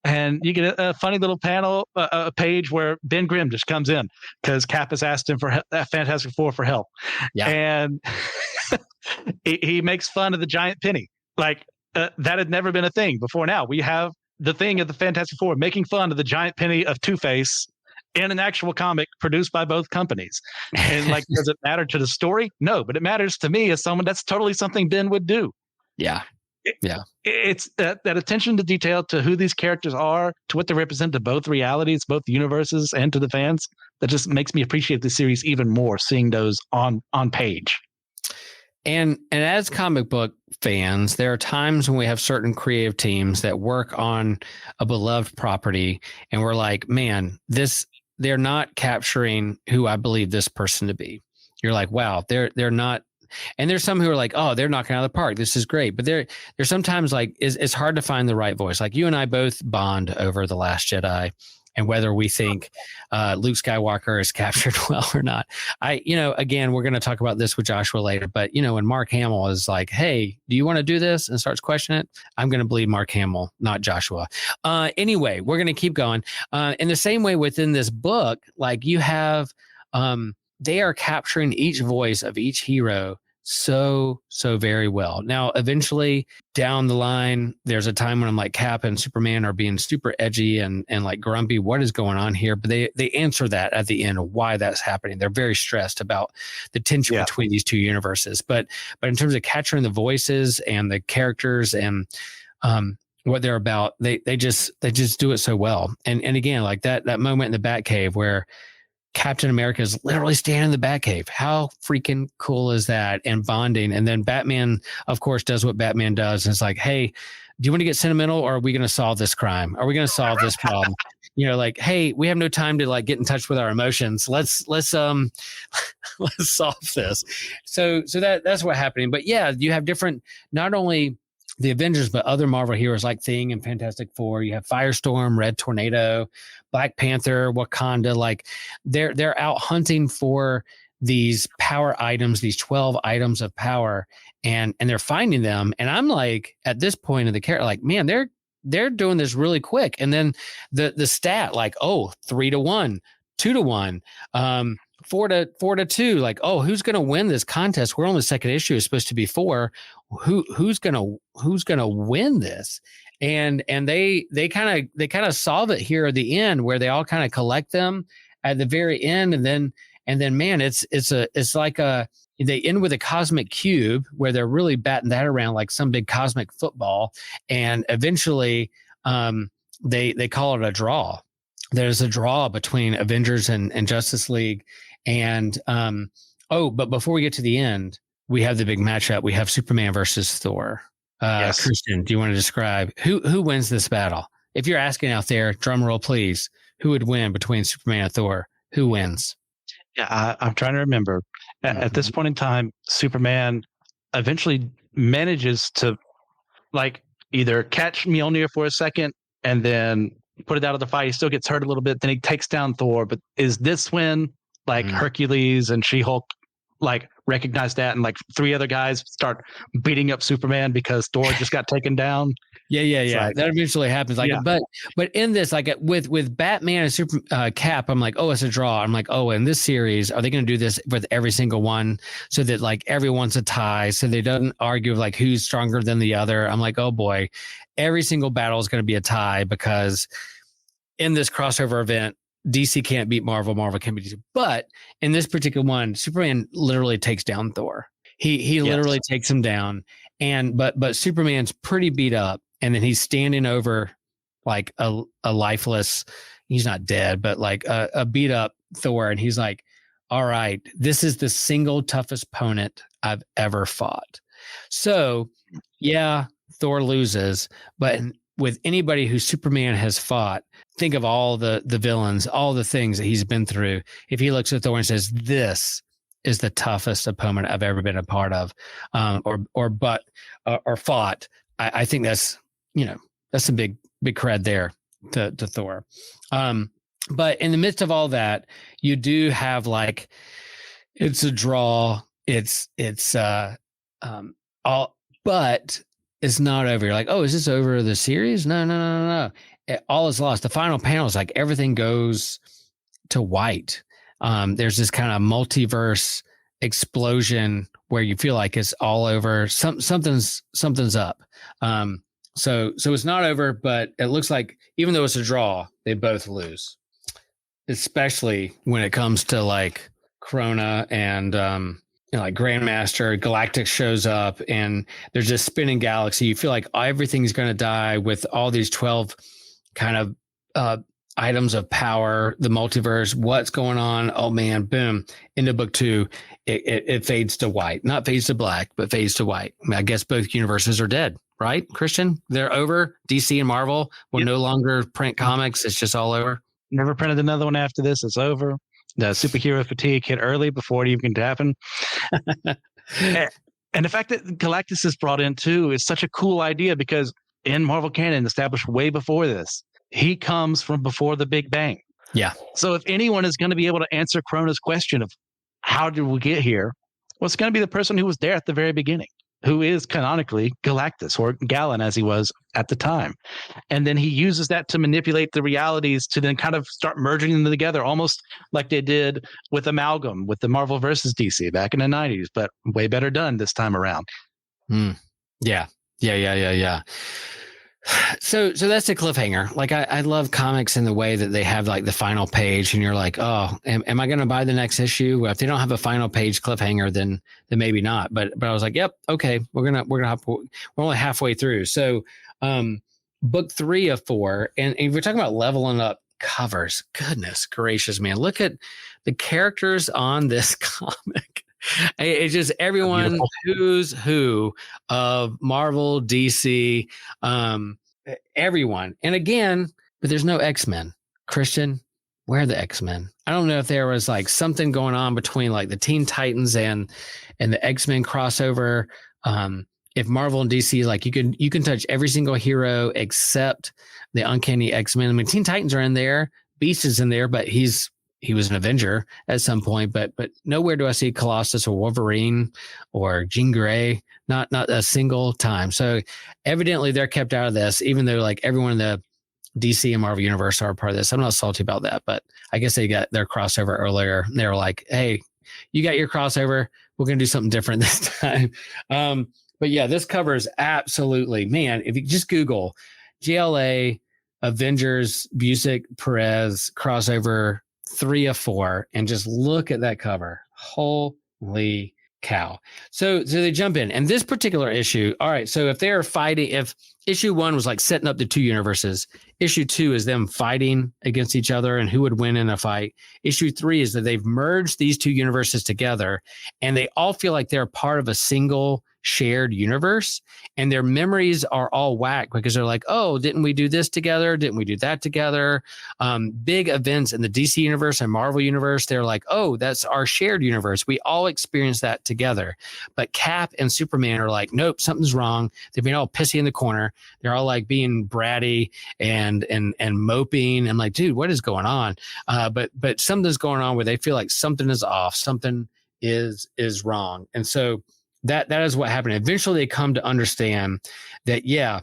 And you get a funny little panel, a page where Ben Grimm just comes in because Cap has asked him for Fantastic Four for help, Yeah. and he makes fun of the giant penny. Like that had never been a thing before. Now we have the thing of the Fantastic Four making fun of the giant penny of Two-Face in an actual comic produced by both companies. And like, does it matter to the story? No, but it matters to me as someone that's totally something Ben would do. Yeah. Yeah. It's that attention to detail to who these characters are, to what they represent to both realities, both universes, and to the fans, that just makes me appreciate the series even more, seeing those on page. And as comic book fans, there are times when we have certain creative teams that work on a beloved property, and we're like, man, they're not capturing who I believe this person to be. You're like, wow, they're not. And there's some who are like, oh, they're knocking out of the park. This is great. But there's sometimes like it's hard to find the right voice. Like you and I both bond over The Last Jedi and whether we think Luke Skywalker is captured well or not. Again, we're going to talk about this with Joshua later. But, when Mark Hamill is like, hey, do you want to do this? And starts questioning it. I'm going to believe Mark Hamill, not Joshua. Anyway, we're going to keep going. In the same way within this book, like you have they are capturing each voice of each hero so very well. Now, eventually down the line, there's a time when I'm like Cap and Superman are being super edgy and like grumpy. What is going on here? But they answer that at the end of why that's happening. They're very stressed about the tension between these two universes. But in terms of capturing the voices and the characters and what they're about, they just do it so well. And again, like that moment in the Batcave where Captain America is literally standing in the Batcave. How freaking cool is that? And bonding. And then Batman, of course, does what Batman does. And it's like, hey, do you want to get sentimental or are we going to solve this crime? Are we going to solve this problem? Like, hey, we have no time to like get in touch with our emotions. Let's solve this. So that's what's happening. But yeah, you have different, not only the Avengers, but other Marvel heroes like Thing and Fantastic Four. You have Firestorm, Red Tornado, Black Panther, Wakanda. Like they're out hunting for these power items, these 12 items of power, and they're finding them. And I'm like, at this point in the character, like, man, they're doing this really quick. And then the stat, like, 3-1, 2-1, 4-2, like, who's going to win this contest? We're on the second issue. It's supposed to be 4. Who's going to win this? And they kind of solve it here at the end where they all kind of collect them at the very end. And then, man, it's like they end with a cosmic cube where they're really batting that around like some big cosmic football. And eventually, they call it a draw. There's a draw between Avengers and Justice League. And, but before we get to the end, we have the big matchup. We have Superman versus Thor. Yes. Christian, do you want to describe who wins this battle? If you're asking out there, drum roll, please. Who would win between Superman and Thor? Who wins? Yeah, I'm trying to remember. At this point in time, Superman eventually manages to like either catch Mjolnir for a second and then put it out of the fight. He still gets hurt a little bit. Then he takes down Thor. But is this when like Hercules and She-Hulk like recognize that and like 3 other guys start beating up Superman because Thor just got taken down? Yeah. Like, that eventually happens. Like, but in this, like with Batman and Super Cap, I'm like, it's a draw. I'm like, in this series, are they going to do this with every single one so that like everyone's a tie, so they don't argue like who's stronger than the other? I'm like, oh boy, every single battle is going to be a tie because in this crossover event, DC can't beat Marvel. Marvel can't beat DC. But in this particular one, Superman literally takes down Thor. He literally takes him down. And but Superman's pretty beat up. And then he's standing over like a lifeless, he's not dead, but like a beat up Thor. And he's like, all right, this is the single toughest opponent I've ever fought. So yeah, Thor loses, but with anybody who Superman has fought, think of all the villains, all the things that he's been through. If he looks at Thor and says, this is the toughest opponent I've ever been a part of, or fought, I think that's, that's a big cred there to Thor. But in the midst of all that, you do have like, it's a draw. It's all, but it's not over. You're like, is this over the series? No. all is lost. The final panel is like everything goes to white. There's this kind of multiverse explosion where you feel like it's all over. Something's up. So it's not over, but it looks like even though it's a draw, they both lose. Especially when it comes to like Corona and like Grandmaster, Galactic shows up and there's this spinning galaxy. You feel like everything's going to die with all these 12 kind of items of power, the multiverse, what's going on? Oh man, boom. Into book 2, it fades to white. Not fades to black, but fades to white. I mean, I guess both universes are dead, right, Christian? They're over. DC and Marvel will no longer print comics. It's just all over. Never printed another one after this. It's over. The superhero fatigue hit early before it even can happen. And the fact that Galactus is brought in too is such a cool idea because in Marvel canon, established way before this, he comes from before the Big Bang. Yeah. So if anyone is going to be able to answer Corona's question of how did we get here, well, it's going to be the person who was there at the very beginning, who is canonically Galactus, or Gallon as he was at the time. And then he uses that to manipulate the realities to then kind of start merging them together, almost like they did with Amalgam, with the Marvel versus DC back in the 90s, but way better done this time around. Yeah. So that's the cliffhanger. Like I love comics in the way that they have like the final page and you're like, oh, am I going to buy the next issue? Well, if they don't have a final page cliffhanger, then maybe not. But I was like, yep, okay, we're only halfway through. So book 3 of 4, and if we're talking about leveling up covers, goodness gracious, man, look at the characters on this comic. It's just everyone who's who of Marvel, DC, everyone. And again, but there's no X-Men. Christian, where are the X-Men? I don't know if there was like something going on between like the Teen Titans and the X-Men crossover. If Marvel and DC, like you can touch every single hero except the Uncanny X-Men. I mean, Teen Titans are in there, Beast is in there, but he was an Avenger at some point, but nowhere do I see Colossus or Wolverine or Jean Grey, not a single time. So evidently they're kept out of this, even though like everyone in the DC and Marvel universe are a part of this. I'm not salty about that, but I guess they got their crossover earlier. They were like, hey, you got your crossover. We're going to do something different this time. But yeah, this covers absolutely, man, if you just Google GLA, Avengers, Busiek, Pérez, crossover, 3 of 4, and just look at that cover. Holy cow. So they jump in. And this particular issue, all right, so if they're fighting, if issue 1 was like setting up the 2 universes, issue 2 is them fighting against each other and who would win in a fight. Issue 3 is that they've merged these 2 universes together and they all feel like they're part of a single shared universe, and their memories are all whack because they're like, oh, didn't we do this together? Didn't we do that together? Big events in the DC universe and Marvel universe, they're like, oh, that's our shared universe. We all experience that together. But Cap and Superman are like, nope, something's wrong. They've been all pissy in the corner. They're all like being bratty and moping. I'm like, dude, what is going on? But something's going on where they feel like something is off, something is wrong. And so that is what happened. Eventually they come to understand that, yeah,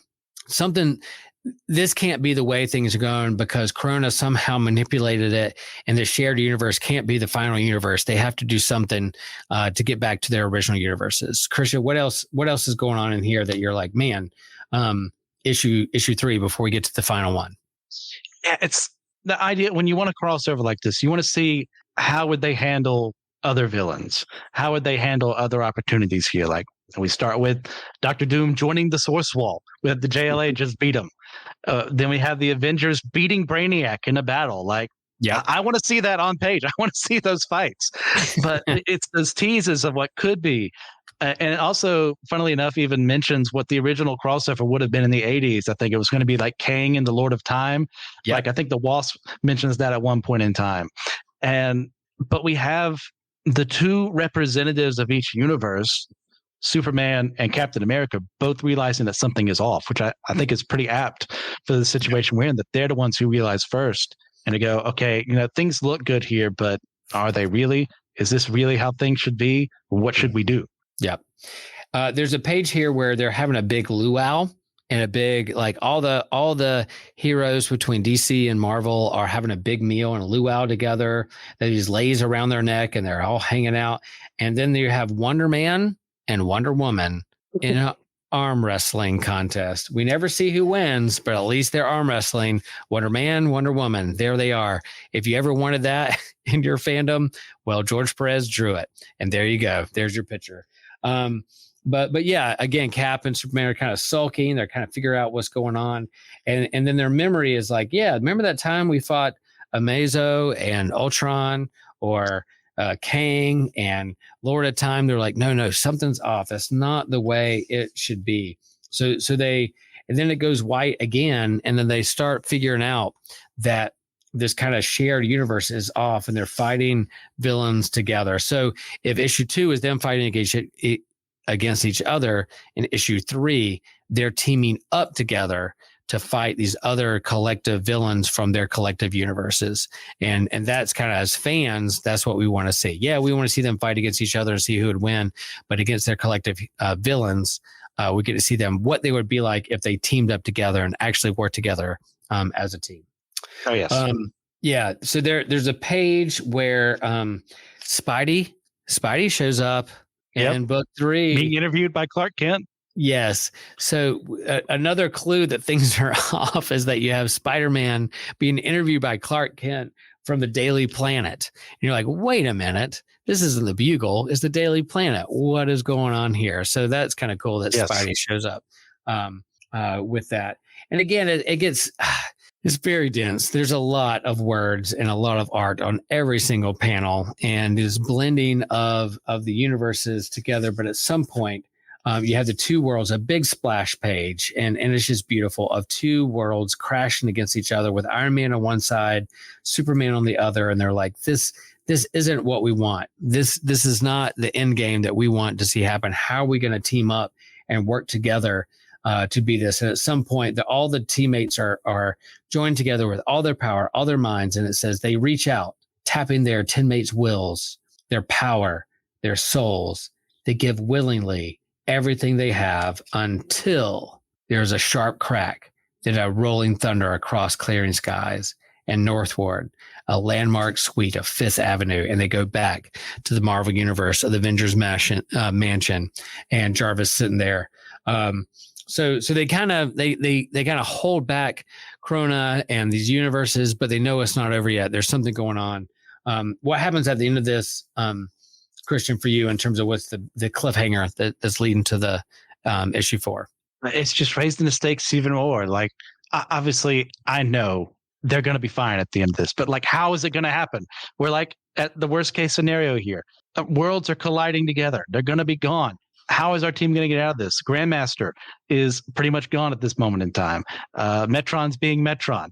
this can't be the way things are going because Corona somehow manipulated it and the shared universe can't be the final universe. They have to do something to get back to their original universes. Christian, what else is going on in here that you're like, man, issue 3 before we get to the final one? Yeah, it's the idea when you want to cross over like this, you want to see how would they handle other villains? How would they handle other opportunities here? Like we start with Dr. Doom joining the Source Wall. We have the JLA just beat him. Then we have the Avengers beating Brainiac in a battle. Like, yeah, I want to see that on page. I want to see those fights. But it's those teases of what could be. And it also, funnily enough, even mentions what the original crossover would have been in the 80s. I think it was going to be like Kang and the Lord of Time. Yep. Like I think the Wasp mentions that at one point in time. But we have the 2 representatives of each universe, Superman and Captain America, both realizing that something is off, which I think is pretty apt for the situation we're in, that they're the ones who realize first and to go, okay, things look good here, but are they really? Is this really how things should be? What should we do? Yeah. There's a page here where they're having a big luau and a big, like, all the heroes between DC and Marvel are having a big meal and a luau together. That just lays around their neck and they're all hanging out. And then you have Wonder Man and Wonder Woman in an arm wrestling contest. We never see who wins, but at least they're arm wrestling. Wonder Man, Wonder Woman, there they are. If you ever wanted that in your fandom, well, George Perez drew it, and there you go. There's your picture. But yeah, again, Cap and Superman are kind of sulking. They're kind of figuring out what's going on. And then their memory is like, yeah, remember that time we fought Amazo and Ultron, or Kang and Lord of Time? They're like, no, something's off. That's not the way it should be. So they, and then it goes white again. And then they start figuring out that this kind of shared universe is off, and they're fighting villains together. So if issue 2 is them fighting against each other, in issue 3, they're teaming up together to fight these other collective villains from their collective universes. And that's kind of, as fans, that's what we want to see. Yeah, we want to see them fight against each other and see who would win, but against their collective villains, we get to see them, what they would be like if they teamed up together and actually worked together as a team. Oh, yes. Yeah. So there's a page where Spidey shows up in book 3. Being interviewed by Clark Kent. Yes. So another clue that things are off is that you have Spider-Man being interviewed by Clark Kent from the Daily Planet. And you're like, wait a minute, this isn't the Bugle, it's the Daily Planet. What is going on here? So that's kind of cool that Spidey shows up with that. And again, it gets... It's very dense. There's a lot of words and a lot of art on every single panel, and this blending of the universes together. But at some point, you have the two worlds, a big splash page, and it's just beautiful, of two worlds crashing against each other, with Iron Man on one side, Superman on the other, and they're like, this isn't what we want. This is not the end game that we want to see happen. How are we going to team up and work together to be this? And at some point, all the teammates are joined together with all their power, all their minds, and it says they reach out, tapping their teammates' wills, their power, their souls. They give willingly everything they have until there's a sharp crack, then a rolling thunder across clearing skies, and northward, a landmark suite of Fifth Avenue, and they go back to the Marvel Universe of the Avengers mansion, and Jarvis sitting there. So they kind of hold back Krona and these universes, but they know it's not over yet. There's something going on. What happens at the end of this, Christian, for you, in terms of what's the cliffhanger that's leading to the issue 4? It's just raising the stakes even more. Like, obviously, I know they're going to be fine at the end of this, but like, how is it going to happen? We're like at the worst case scenario here. Worlds are colliding together. They're going to be gone. How is our team going to get out of this? Grandmaster is pretty much gone at this moment in time. Metron's being Metron.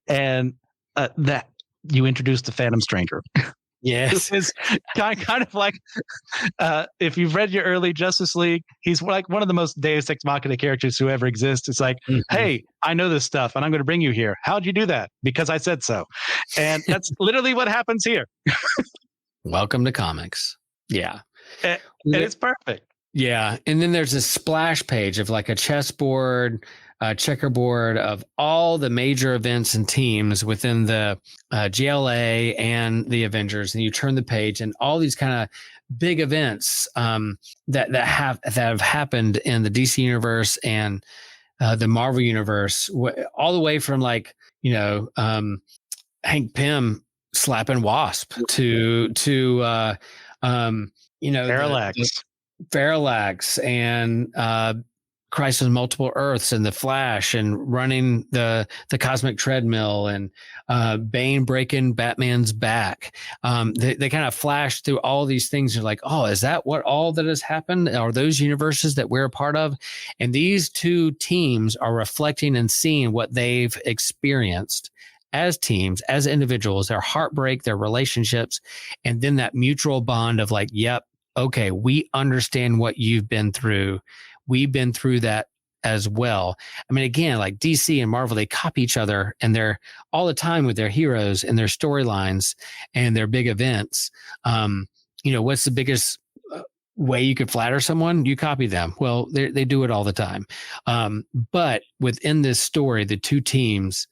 And that you introduced the Phantom Stranger. Yes. This is kind of like, if you've read your early Justice League, he's like one of the most Deus Ex Machina characters who ever exist. It's like, hey, I know this stuff and I'm going to bring you here. How'd you do that? Because I said so. And that's literally what happens here. Welcome to comics. Yeah. And it's perfect. Yeah. And then there's a splash page of like a chessboard, checkerboard of all the major events and teams within the GLA and the Avengers. And you turn the page, and all these kind of big events that have happened in the DC universe and the Marvel universe, all the way from like, Hank Pym slapping Wasp to Parallax and Crisis on Multiple Earths and the Flash and running the cosmic treadmill and Bane breaking Batman's back. They kind of flash through all these things. You're like, oh, is that what all that has happened? Are those universes that we're a part of? And these two teams are reflecting and seeing what they've experienced as teams, as individuals, their heartbreak, their relationships, and then that mutual bond of like, yep, okay, we understand what you've been through. We've been through that as well. I mean, again, like DC and Marvel, they copy each other, and they're all the time with their heroes and their storylines and their big events. What's the biggest way you could flatter someone, you copy them. Well, they do it all the time. But within this story, the two teams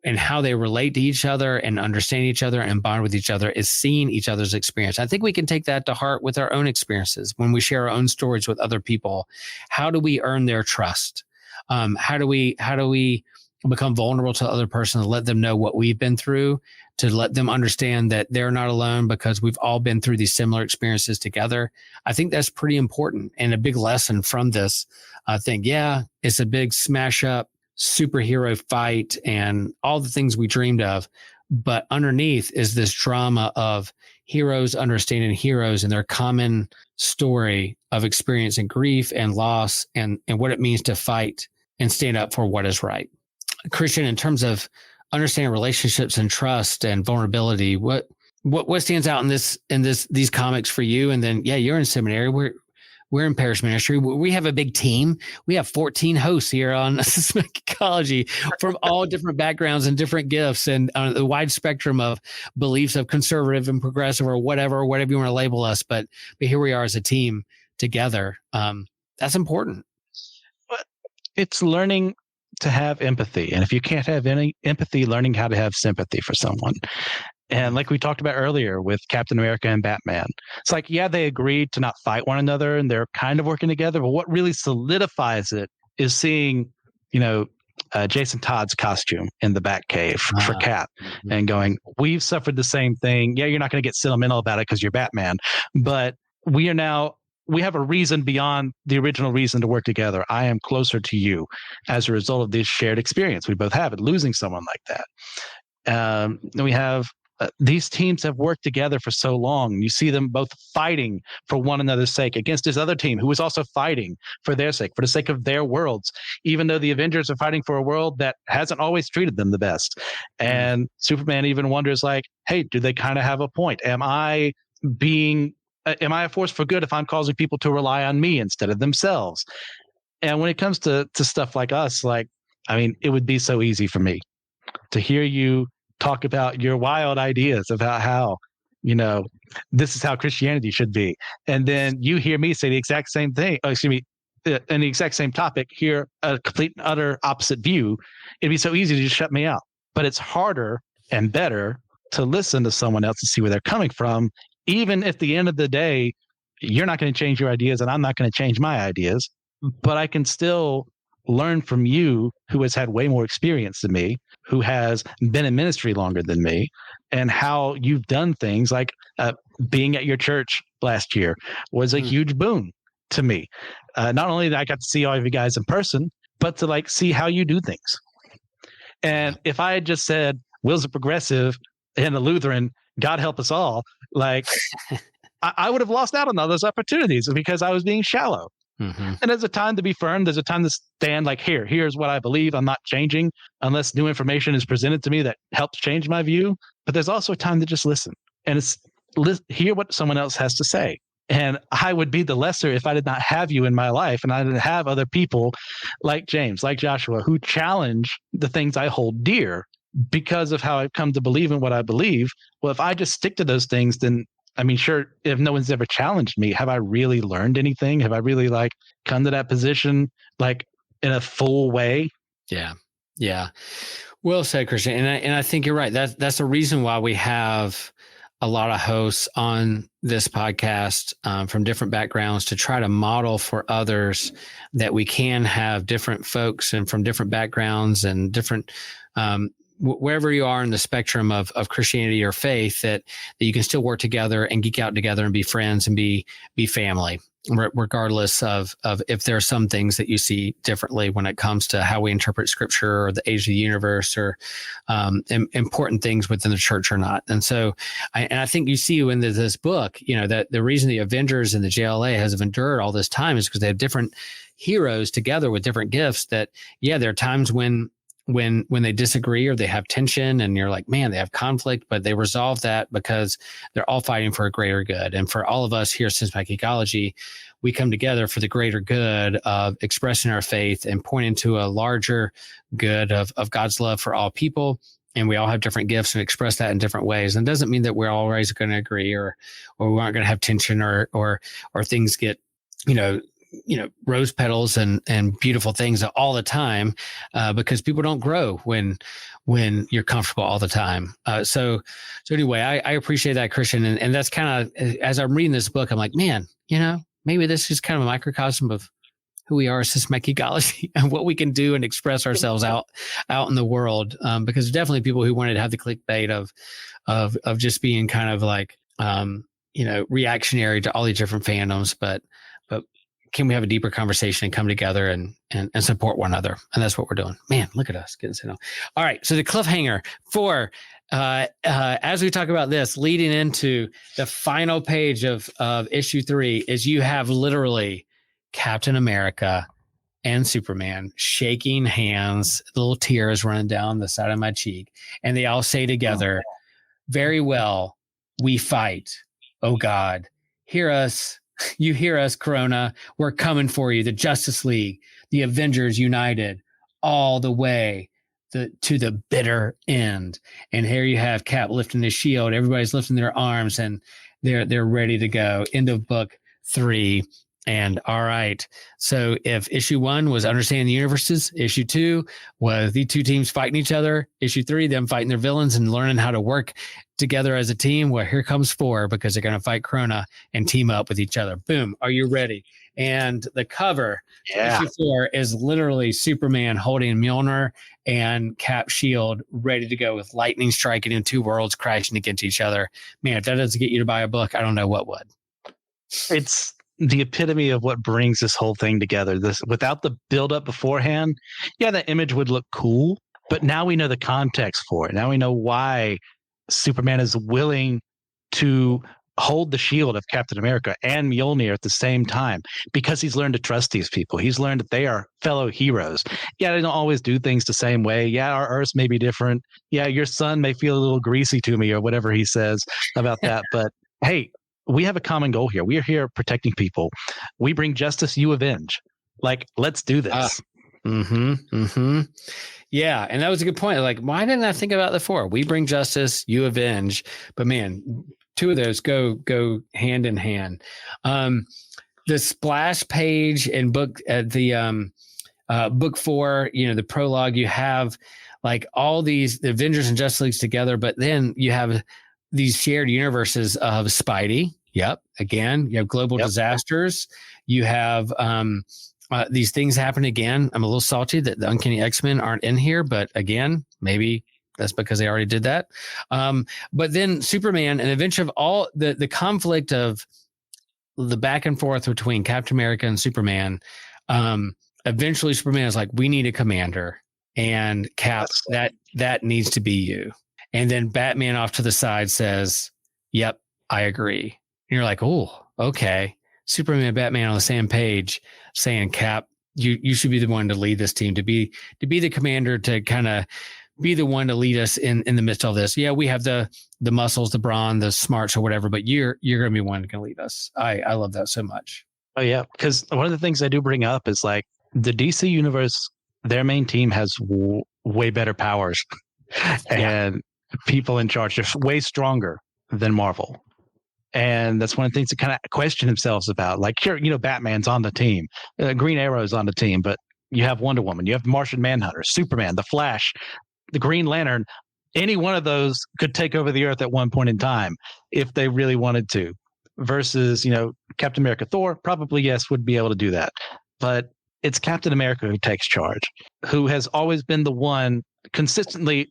and how they relate to each other and understand each other and bond with each other is seeing each other's experience. I think we can take that to heart with our own experiences when we share our own stories with other people. How do we earn their trust? How do we become vulnerable to the other person to let them know what we've been through, to let them understand that they're not alone because we've all been through these similar experiences together? I think that's pretty important and a big lesson from this. I think, yeah, it's a big smash up superhero fight and all the things we dreamed of. But underneath is this drama of heroes understanding heroes and their common story of experiencing grief and loss and what it means to fight and stand up for what is right. Christian, in terms of understanding relationships and trust and vulnerability, what stands out in these comics for you? And then, yeah, you're in seminary. We're in parish ministry. We have a big team. We have 14 hosts here on Geekology from all different backgrounds and different gifts and the wide spectrum of beliefs of conservative and progressive or whatever you want to label us. But here we are as a team together. That's important. It's learning to have empathy. And if you can't have any empathy, learning how to have sympathy for someone. And like we talked about earlier with Captain America and Batman, it's like, yeah, they agreed to not fight one another and they're kind of working together. But what really solidifies it is seeing, Jason Todd's costume in the Batcave for Cap and going, we've suffered the same thing. Yeah, you're not going to get sentimental about it because you're Batman. But we have a reason beyond the original reason to work together. I am closer to you as a result of this shared experience we both have at losing someone like that. We have these teams have worked together for so long. You see them both fighting for one another's sake against this other team who was also fighting for their sake, for the sake of their worlds, even though the Avengers are fighting for a world that hasn't always treated them the best. And Superman even wonders, like, hey, do they kind of have a point? Am I a force for good if I'm causing people to rely on me instead of themselves? And when it comes to stuff like us, it would be so easy for me to hear you talk about your wild ideas about how, this is how Christianity should be. And then you hear me say the exact same thing, in the exact same topic, hear a complete and utter opposite view. It'd be so easy to just shut me out. But it's harder and better to listen to someone else and see where they're coming from, even if at the end of the day, you're not going to change your ideas and I'm not going to change my ideas, but I can still learn from you, who has had way more experience than me, who has been in ministry longer than me, and how you've done things like being at your church last year was a huge boon to me. Not only that I got to see all of you guys in person, but to see how you do things. And if I had just said, Will's a progressive and a Lutheran, God help us all, I would have lost out on all those opportunities because I was being shallow. Mm-hmm. And there's a time to be firm. There's a time to stand here's what I believe. I'm not changing unless new information is presented to me that helps change my view. But there's also a time to just listen and hear what someone else has to say. And I would be the lesser if I did not have you in my life and I didn't have other people like James, like Joshua, who challenge the things I hold dear because of how I've come to believe in what I believe. Well, if I just stick to those things, then sure, if no one's ever challenged me, have I really learned anything? Have I really come to that position in a full way? Yeah. Yeah. Well said, Christian. And I think you're right. That's the reason why we have a lot of hosts on this podcast from different backgrounds to try to model for others that we can have different folks and from different backgrounds and different wherever you are in the spectrum of Christianity or faith, that you can still work together and geek out together and be friends and be family, regardless of if there are some things that you see differently when it comes to how we interpret scripture or the age of the universe or important things within the church or not. And so I think you see in this book, that the reason the Avengers and the JLA has endured all this time is because they have different heroes together with different gifts that, there are times when they disagree or they have tension and you're like, man, they have conflict, but they resolve that because they're all fighting for a greater good. And for all of us here at Geekology, we come together for the greater good of expressing our faith and pointing to a larger good of God's love for all people and we all have different gifts and express that in different ways. And it doesn't mean that we're always going to agree or we aren't going to have tension or things get, rose petals and beautiful things all the time, because people don't grow when you're comfortable all the time. So anyway, I appreciate that, Christian. And that's kind of, as I'm reading this book, I'm like, man, maybe this is kind of a microcosm of who we are as systematic geekology and what we can do and express ourselves out in the world. Because there's definitely people who wanted to have the clickbait of just being kind of like, reactionary to all these different fandoms, but can we have a deeper conversation and come together and support one another? And that's what we're doing. Man, look at us getting sent out. All right. So the cliffhanger for, as we talk about this, leading into the final page of issue 3 is you have literally Captain America and Superman shaking hands, little tears running down the side of my cheek. And they all say together, very well, we fight. Oh God, hear us. You hear us, Corona. We're coming for you. The Justice League, the Avengers United, all the way to the bitter end. And here you have Cap lifting his shield. Everybody's lifting their arms, and they're ready to go. End of book 3. And all right. So if issue 1 was understanding the universes, issue 2 was the two teams fighting each other. Issue 3, them fighting their villains and learning how to work together as a team. Well, here comes 4, because they're going to fight Corona and team up with each other. Boom. Are you ready? And the cover, issue 4, is literally Superman holding Mjolnir and Cap's shield ready to go with lightning striking and 2 worlds crashing against each other. Man, if that doesn't get you to buy a book, I don't know what would. It's the epitome of what brings this whole thing together. This, without the build-up beforehand, that image would look cool, but now we know the context for it. Now we know why Superman is willing to hold the shield of Captain America and Mjolnir at the same time, because he's learned to trust these people. He's learned that they are fellow heroes. They don't always do things the same way. Our Earths may be different. Your sun may feel a little greasy to me, or whatever he says about that. But hey, we have a common goal here. We are here protecting people. We bring justice, you avenge. Let's do this. Yeah. And that was a good point. Like, why didn't I think about that before? We bring justice, you avenge. But man, 2 of those go hand in hand. The splash page in book book 4, the prologue, you have all these, the Avengers and Justice Leagues together, but then you have these shared universes of Spidey. Yep. Again, you have global disasters. You have these things happen again. I'm a little salty that the Uncanny X-Men aren't in here, but again, maybe that's because they already did that. But then Superman, and eventually of all the conflict of the back and forth between Captain America and Superman, eventually Superman is like, we need a commander, and Cap, that needs to be you. And then Batman off to the side says, yep, I agree. And you're like, oh, okay. Superman and Batman on the same page saying, Cap, you should be the one to lead this team, to be the commander, to kind of be the one to lead us in the midst of this. Yeah, we have the muscles, the brawn, the smarts or whatever, but you're going to be one who can lead us. I love that so much. Oh, yeah. Because one of the things I do bring up is the DC universe, their main team has way better powers. And people in charge are way stronger than Marvel. And that's one of the things to kind of question themselves about. Here, Batman's on the team, Green Arrow's on the team, but you have Wonder Woman, you have Martian Manhunter, Superman, the Flash, the Green Lantern. Any one of those could take over the Earth at one point in time if they really wanted to. Versus, Captain America, Thor, probably, yes, would be able to do that. But it's Captain America who takes charge, who has always been the one consistently,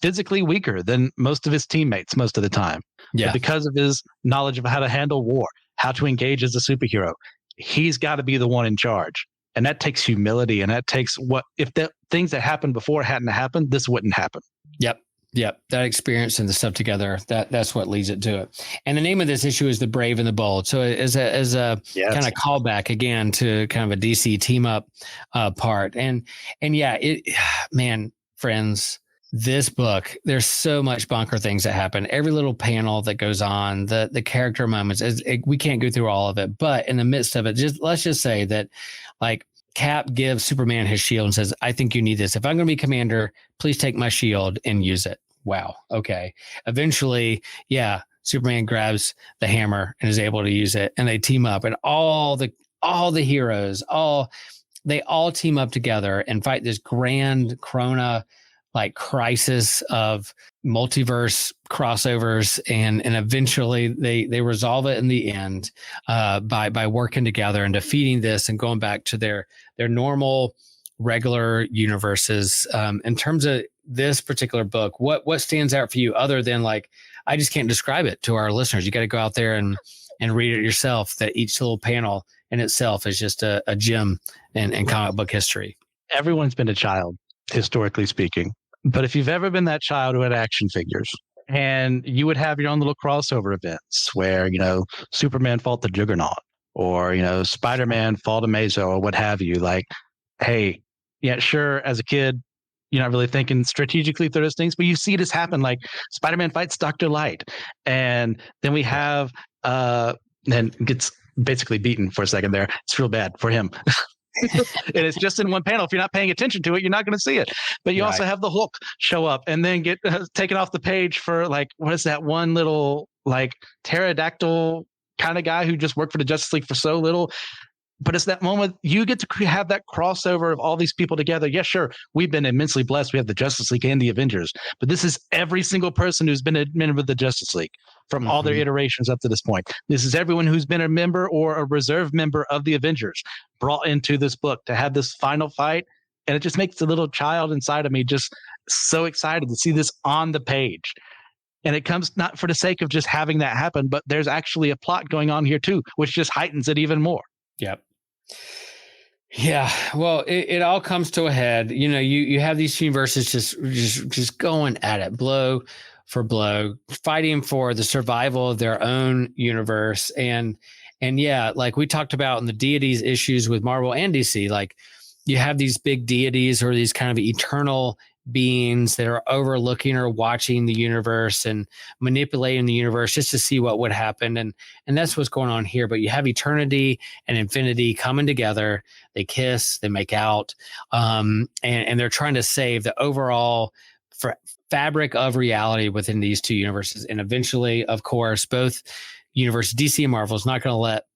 physically weaker than most of his teammates most of the time. But because of his knowledge of how to handle war, how to engage as a superhero, he's got to be the one in charge. And that takes humility. And that takes if the things that happened before hadn't happened, this wouldn't happen. Yep. That experience and the stuff together, that's what leads it to it. And the name of this issue is The Brave and the Bold. So as a kind of callback again to kind of a DC team up part. And man, friends, this book, there's so much bunker things that happen. Every little panel that goes on, the character moments, we can't go through all of it, but in the midst of it, let's just say that Cap gives Superman his shield and says, I think you need this. If I'm going to be commander, please take my shield and use it. Wow. Okay. Eventually, yeah, Superman grabs the hammer and is able to use it, and they team up, and all the heroes, they all team up together and fight this grand Corona like crisis of multiverse crossovers, and eventually they resolve it in the end by working together and defeating this and going back to their normal regular universes. In terms of this particular book, what stands out for you other than like, I just can't describe it to our listeners. You got to go out there and read it yourself, that each little panel in itself is just a gem in comic book history. Everyone's been a child, historically speaking. But if you've ever been that child who had action figures, and you would have your own little crossover events where, Superman fought the Juggernaut, or, Spider-Man fought Amazo, or what have you, like, hey, yeah, sure, as a kid, you're not really thinking strategically through those things, but you see this happen, like Spider-Man fights Dr. Light, and then we have, then gets basically beaten for a second there. It's real bad for him. And it's just in one panel. If you're not paying attention to it, you're not going to see it. But you also have the Hulk show up and then get taken off the page for like, what is that one little like pterodactyl kind of guy who just worked for the Justice League for so little. But it's that moment you get to have that crossover of all these people together. Yeah, sure. We've been immensely blessed. We have the Justice League and the Avengers, but this is every single person who's been a member of the Justice League from all their iterations up to this point. This is everyone who's been a member or a reserve member of the Avengers brought into this book to have this final fight. And it just makes the little child inside of me just so excited to see this on the page. And it comes not for the sake of just having that happen, but there's actually a plot going on here too, which just heightens it even more. Yep. Yeah, well, it all comes to a head. You have these universes just going at it, blow for blow, fighting for the survival of their own universe. And yeah, like we talked about in the deities issues with Marvel and DC, like you have these big deities or these kind of eternal beings that are overlooking or watching the universe and manipulating the universe just to see what would happen. And that's what's going on here. But you have eternity and infinity coming together. They kiss, they make out, and they're trying to save the overall fabric of reality within these two universes. And eventually, of course, both universes, DC and Marvel, is not going to let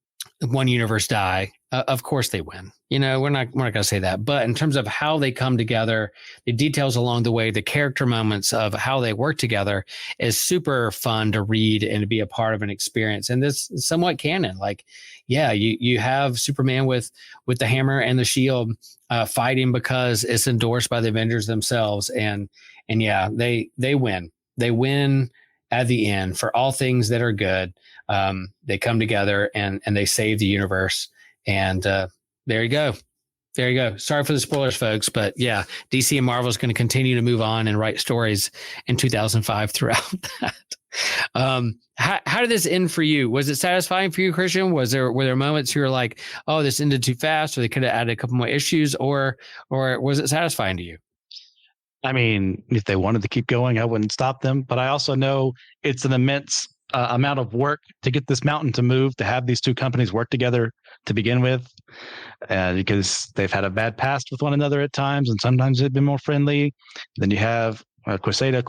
one universe die. Of course they win. We're not going to say that. But in terms of how they come together, the details along the way, the character moments of how they work together is super fun to read and to be a part of an experience. And this is somewhat canon. Like, yeah, you have Superman with the hammer and the shield fighting because it's endorsed by the Avengers themselves. And yeah, they win. They win at the end for all things that are good. They come together and they save the universe. And there you go. There you go. Sorry for the spoilers, folks. But yeah, DC and Marvel is going to continue to move on and write stories in 2005 throughout that. How did this end for you? Was it satisfying for you, Christian? Were there moments you were like, oh, this ended too fast, or they could have added a couple more issues, or was it satisfying to you? I mean, if they wanted to keep going, I wouldn't stop them. But I also know it's an immense amount of work to get this mountain to move, to have these two companies work together to begin with, because they've had a bad past with one another at times, and sometimes they've been more friendly. Then you have Quesada,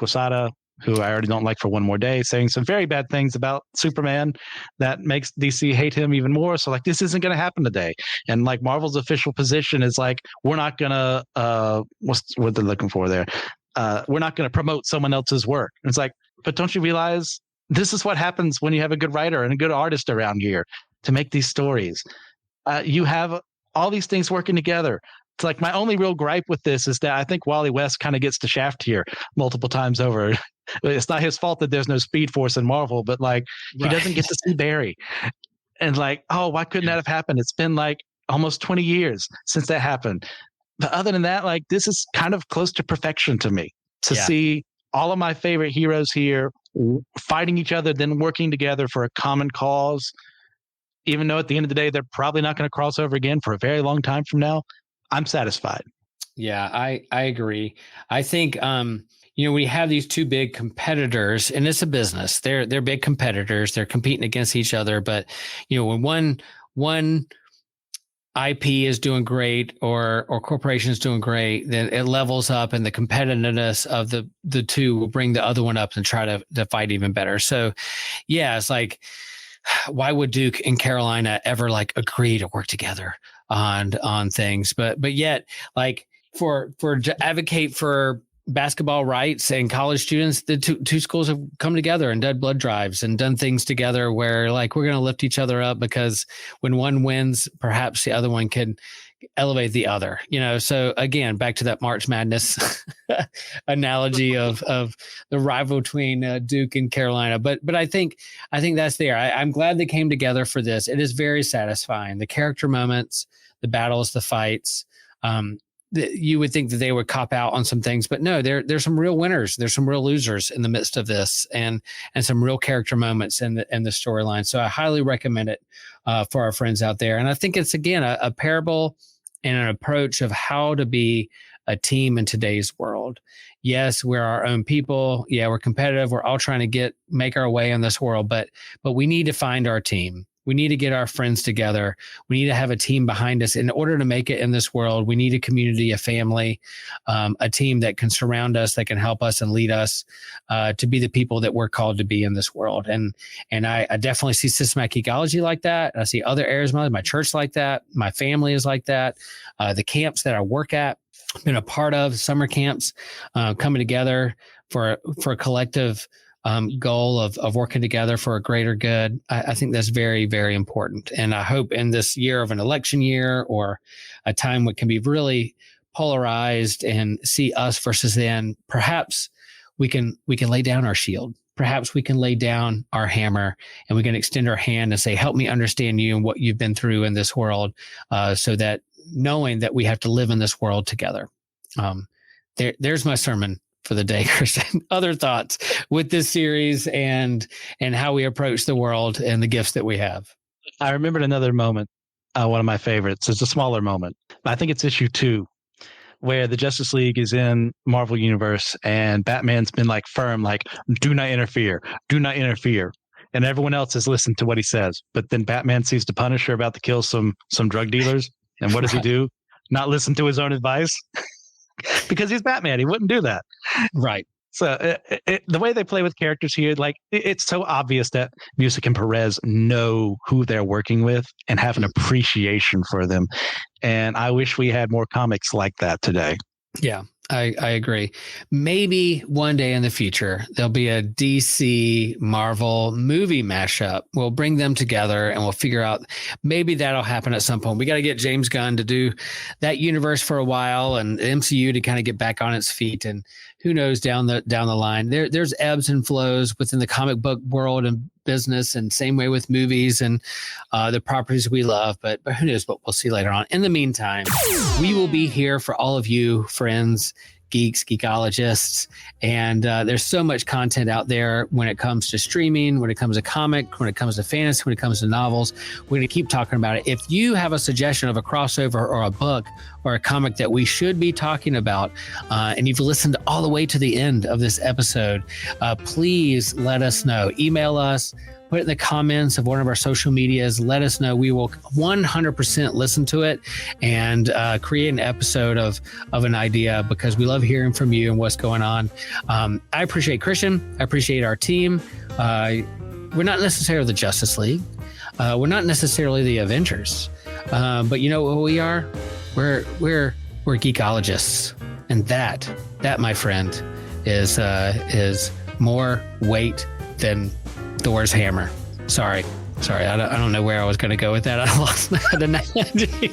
who I already don't like for one more day, saying some very bad things about Superman that makes DC hate him even more. So like, this isn't going to happen today. And like Marvel's official position is like, we're not going to, what's what they're looking for there? We're not going to promote someone else's work. And it's like, but don't you realize this is what happens when you have a good writer and a good artist around here to make these stories? You have all these things working together. It's like, my only real gripe with this is that I think Wally West kind of gets the shaft here multiple times over. It's not his fault that there's no Speed Force in Marvel, but like, he doesn't get to see Barry. And like, oh, why couldn't that have happened? It's been like almost 20 years since that happened. But other than that, like, this is kind of close to perfection to me, to see all of my favorite heroes here fighting each other, then working together for a common cause, even though at the end of the day, they're probably not going to cross over again for a very long time from now. I'm satisfied. Yeah, I agree. I think, we have these two big competitors, and it's a business. They're big competitors. They're competing against each other. But, when one IP is doing great or corporation is doing great, then it levels up, and the competitiveness of the two will bring the other one up and try to fight even better. So yeah, it's like, why would Duke and Carolina ever like agree to work together on things? But yet, like for to advocate for basketball rights and college students, the two schools have come together and done blood drives and done things together where like we're going to lift each other up, because when one wins, perhaps the other one can elevate the other, So again, back to that March Madness analogy of the rival between Duke and Carolina. But I think that's there. I'm glad they came together for this. It is very satisfying. The character moments, the battles, the fights. You would think that they would cop out on some things, but no, there's some real winners. There's some real losers in the midst of this, and some real character moments in the storyline. So I highly recommend it for our friends out there. And I think it's, again, a parable and an approach of how to be a team in today's world. Yes, we're our own people. Yeah, we're competitive. We're all trying to make our way in this world, but we need to find our team. We need to get our friends together. We need to have a team behind us. In order to make it in this world, we need a community, a family, a team that can surround us, that can help us and lead us to be the people that we're called to be in this world. And I definitely see systematic ecology like that. I see other areas of my church like that. My family is like that. The camps that I work at, been a part of, summer camps, coming together for a collective goal of working together for a greater good. I think that's very, very important. And I hope in this year of an election year, or a time what can be really polarized and see us versus them, perhaps we can lay down our shield. Perhaps we can lay down our hammer, and we can extend our hand and say, help me understand you and what you've been through in this world, so that knowing that we have to live in this world together. There's my sermon for the day, Christian. Other thoughts with this series and how we approach the world and the gifts that we have? I remembered another moment, one of my favorites. It's a smaller moment, but I think it's issue 2, where the Justice League is in Marvel Universe, and Batman's been like firm, like, do not interfere. And everyone else has listened to what he says. But then Batman sees the Punisher about to kill some drug dealers. And what does he do? Not listen to his own advice. Because he's Batman. He wouldn't do that. Right. So the way they play with characters here, like, it's so obvious that Busiek and Pérez know who they're working with and have an appreciation for them. And I wish we had more comics like that today. Yeah, I agree. Maybe one day in the future, there'll be a DC Marvel movie mashup. We'll bring them together and we'll figure out, maybe that'll happen at some point. We got to get James Gunn to do that universe for a while, and the MCU to kind of get back on its feet. And who knows down the line, there's ebbs and flows within the comic book world and business, and same way with movies and the properties we love, but who knows what we'll see later on. In the meantime, we will be here for all of you friends, geeks, geekologists, and there's so much content out there when it comes to streaming, when it comes to comic, when it comes to fantasy, when it comes to novels. We're going to keep talking about it. If you have a suggestion of a crossover or a book or a comic that we should be talking about, and you've listened all the way to the end of this episode, please let us know. Email us, put it in the comments of one of our social medias. Let us know. We will 100% listen to it and create an episode of an idea, because we love hearing from you and what's going on. I appreciate Christian. I appreciate our team. We're not necessarily the Justice League. We're not necessarily the Avengers. But you know what we are? We're geekologists. And that, my friend, is more weight than Thor's hammer. Sorry. I don't know where I was going to go with that. I lost that analogy.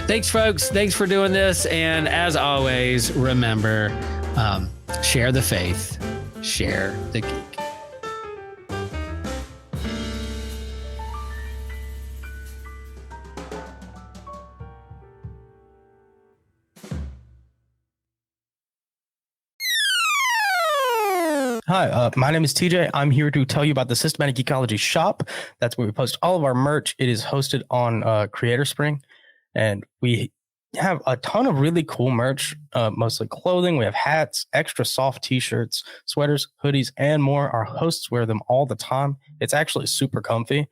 Thanks, folks. Thanks for doing this. And as always, remember, share the faith, share the geek. Hi, my name is TJ. I'm here to tell you about the Systematic Geekology shop. That's where we post all of our merch. It is hosted on Creator Spring, and we have a ton of really cool merch, mostly clothing. We have hats, extra soft t-shirts, sweaters, hoodies, and more. Our hosts wear them all the time. It's actually super comfy.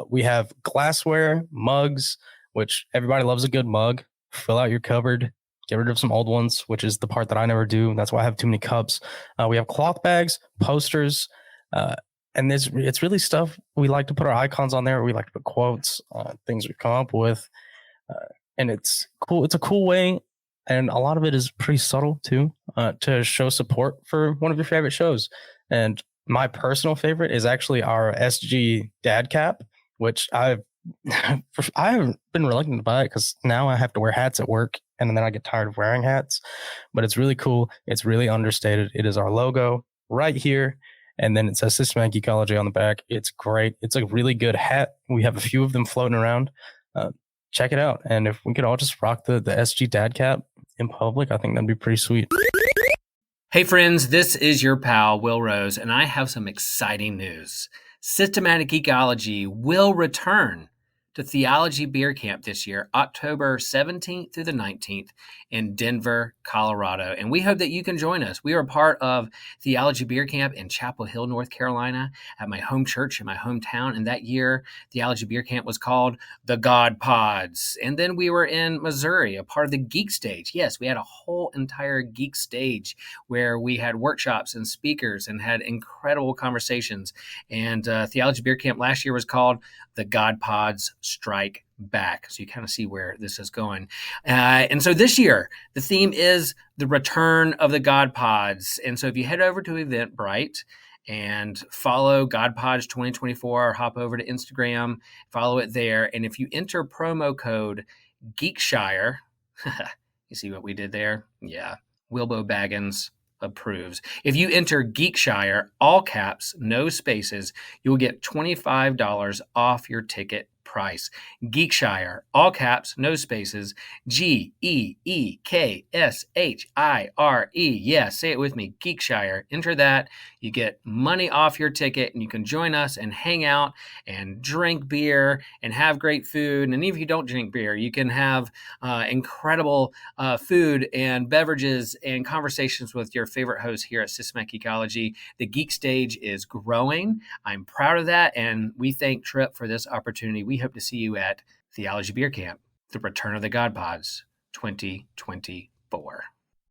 We have glassware, mugs, which everybody loves a good mug. Fill out your cupboard, get rid of some old ones, which is the part that I never do. That's why I have too many cups. We have cloth bags, posters, and it's really stuff we like to put our icons on there. We like to put quotes, things we've come up with. And it's cool. It's a cool way, and a lot of it is pretty subtle too, to show support for one of your favorite shows. And my personal favorite is actually our SG Dad Cap, which I've been reluctant to buy it because now I have to wear hats at work, and then I get tired of wearing hats. But it's really cool. It's really understated. It is our logo right here. And then it says Systematic Geekology on the back. It's great. It's a really good hat. We have a few of them floating around. Check it out. And if we could all just rock the SG Dad Cap in public, I think that'd be pretty sweet. Hey friends, this is your pal, Will Rose, and I have some exciting news. Systematic Geekology will return to Theology Beer Camp this year, October 17th through the 19th in Denver, Colorado. And we hope that you can join us. We are part of Theology Beer Camp in Chapel Hill, North Carolina, at my home church in my hometown. And that year, Theology Beer Camp was called the God Pods. And then we were in Missouri, a part of the Geek stage. Yes, we had a whole entire Geek stage where we had workshops and speakers and had incredible conversations. And Theology Beer Camp last year was called the God Pods Strike Back. So you kind of see where this is going. And so this year, the theme is the return of the God Pods. And so if you head over to Eventbrite and follow God Pods 2024, or hop over to Instagram, follow it there. And if you enter promo code Geekshire, you see what we did there? Yeah. Wilbo Baggins approves. If you enter Geekshire, all caps, no spaces, you will get $25 off your ticket price. Geekshire, all caps, no spaces, Geekshire. Yeah, say it with me, Geekshire. Enter that. You get money off your ticket, and you can join us and hang out and drink beer and have great food. And even if you don't drink beer, you can have incredible food and beverages and conversations with your favorite hosts here at Systematic Geekology. The Geek stage is growing. I'm proud of that, and we thank Trip for this opportunity. We hope to see you at Theology Beer Camp, the Return of the God Pods 2024.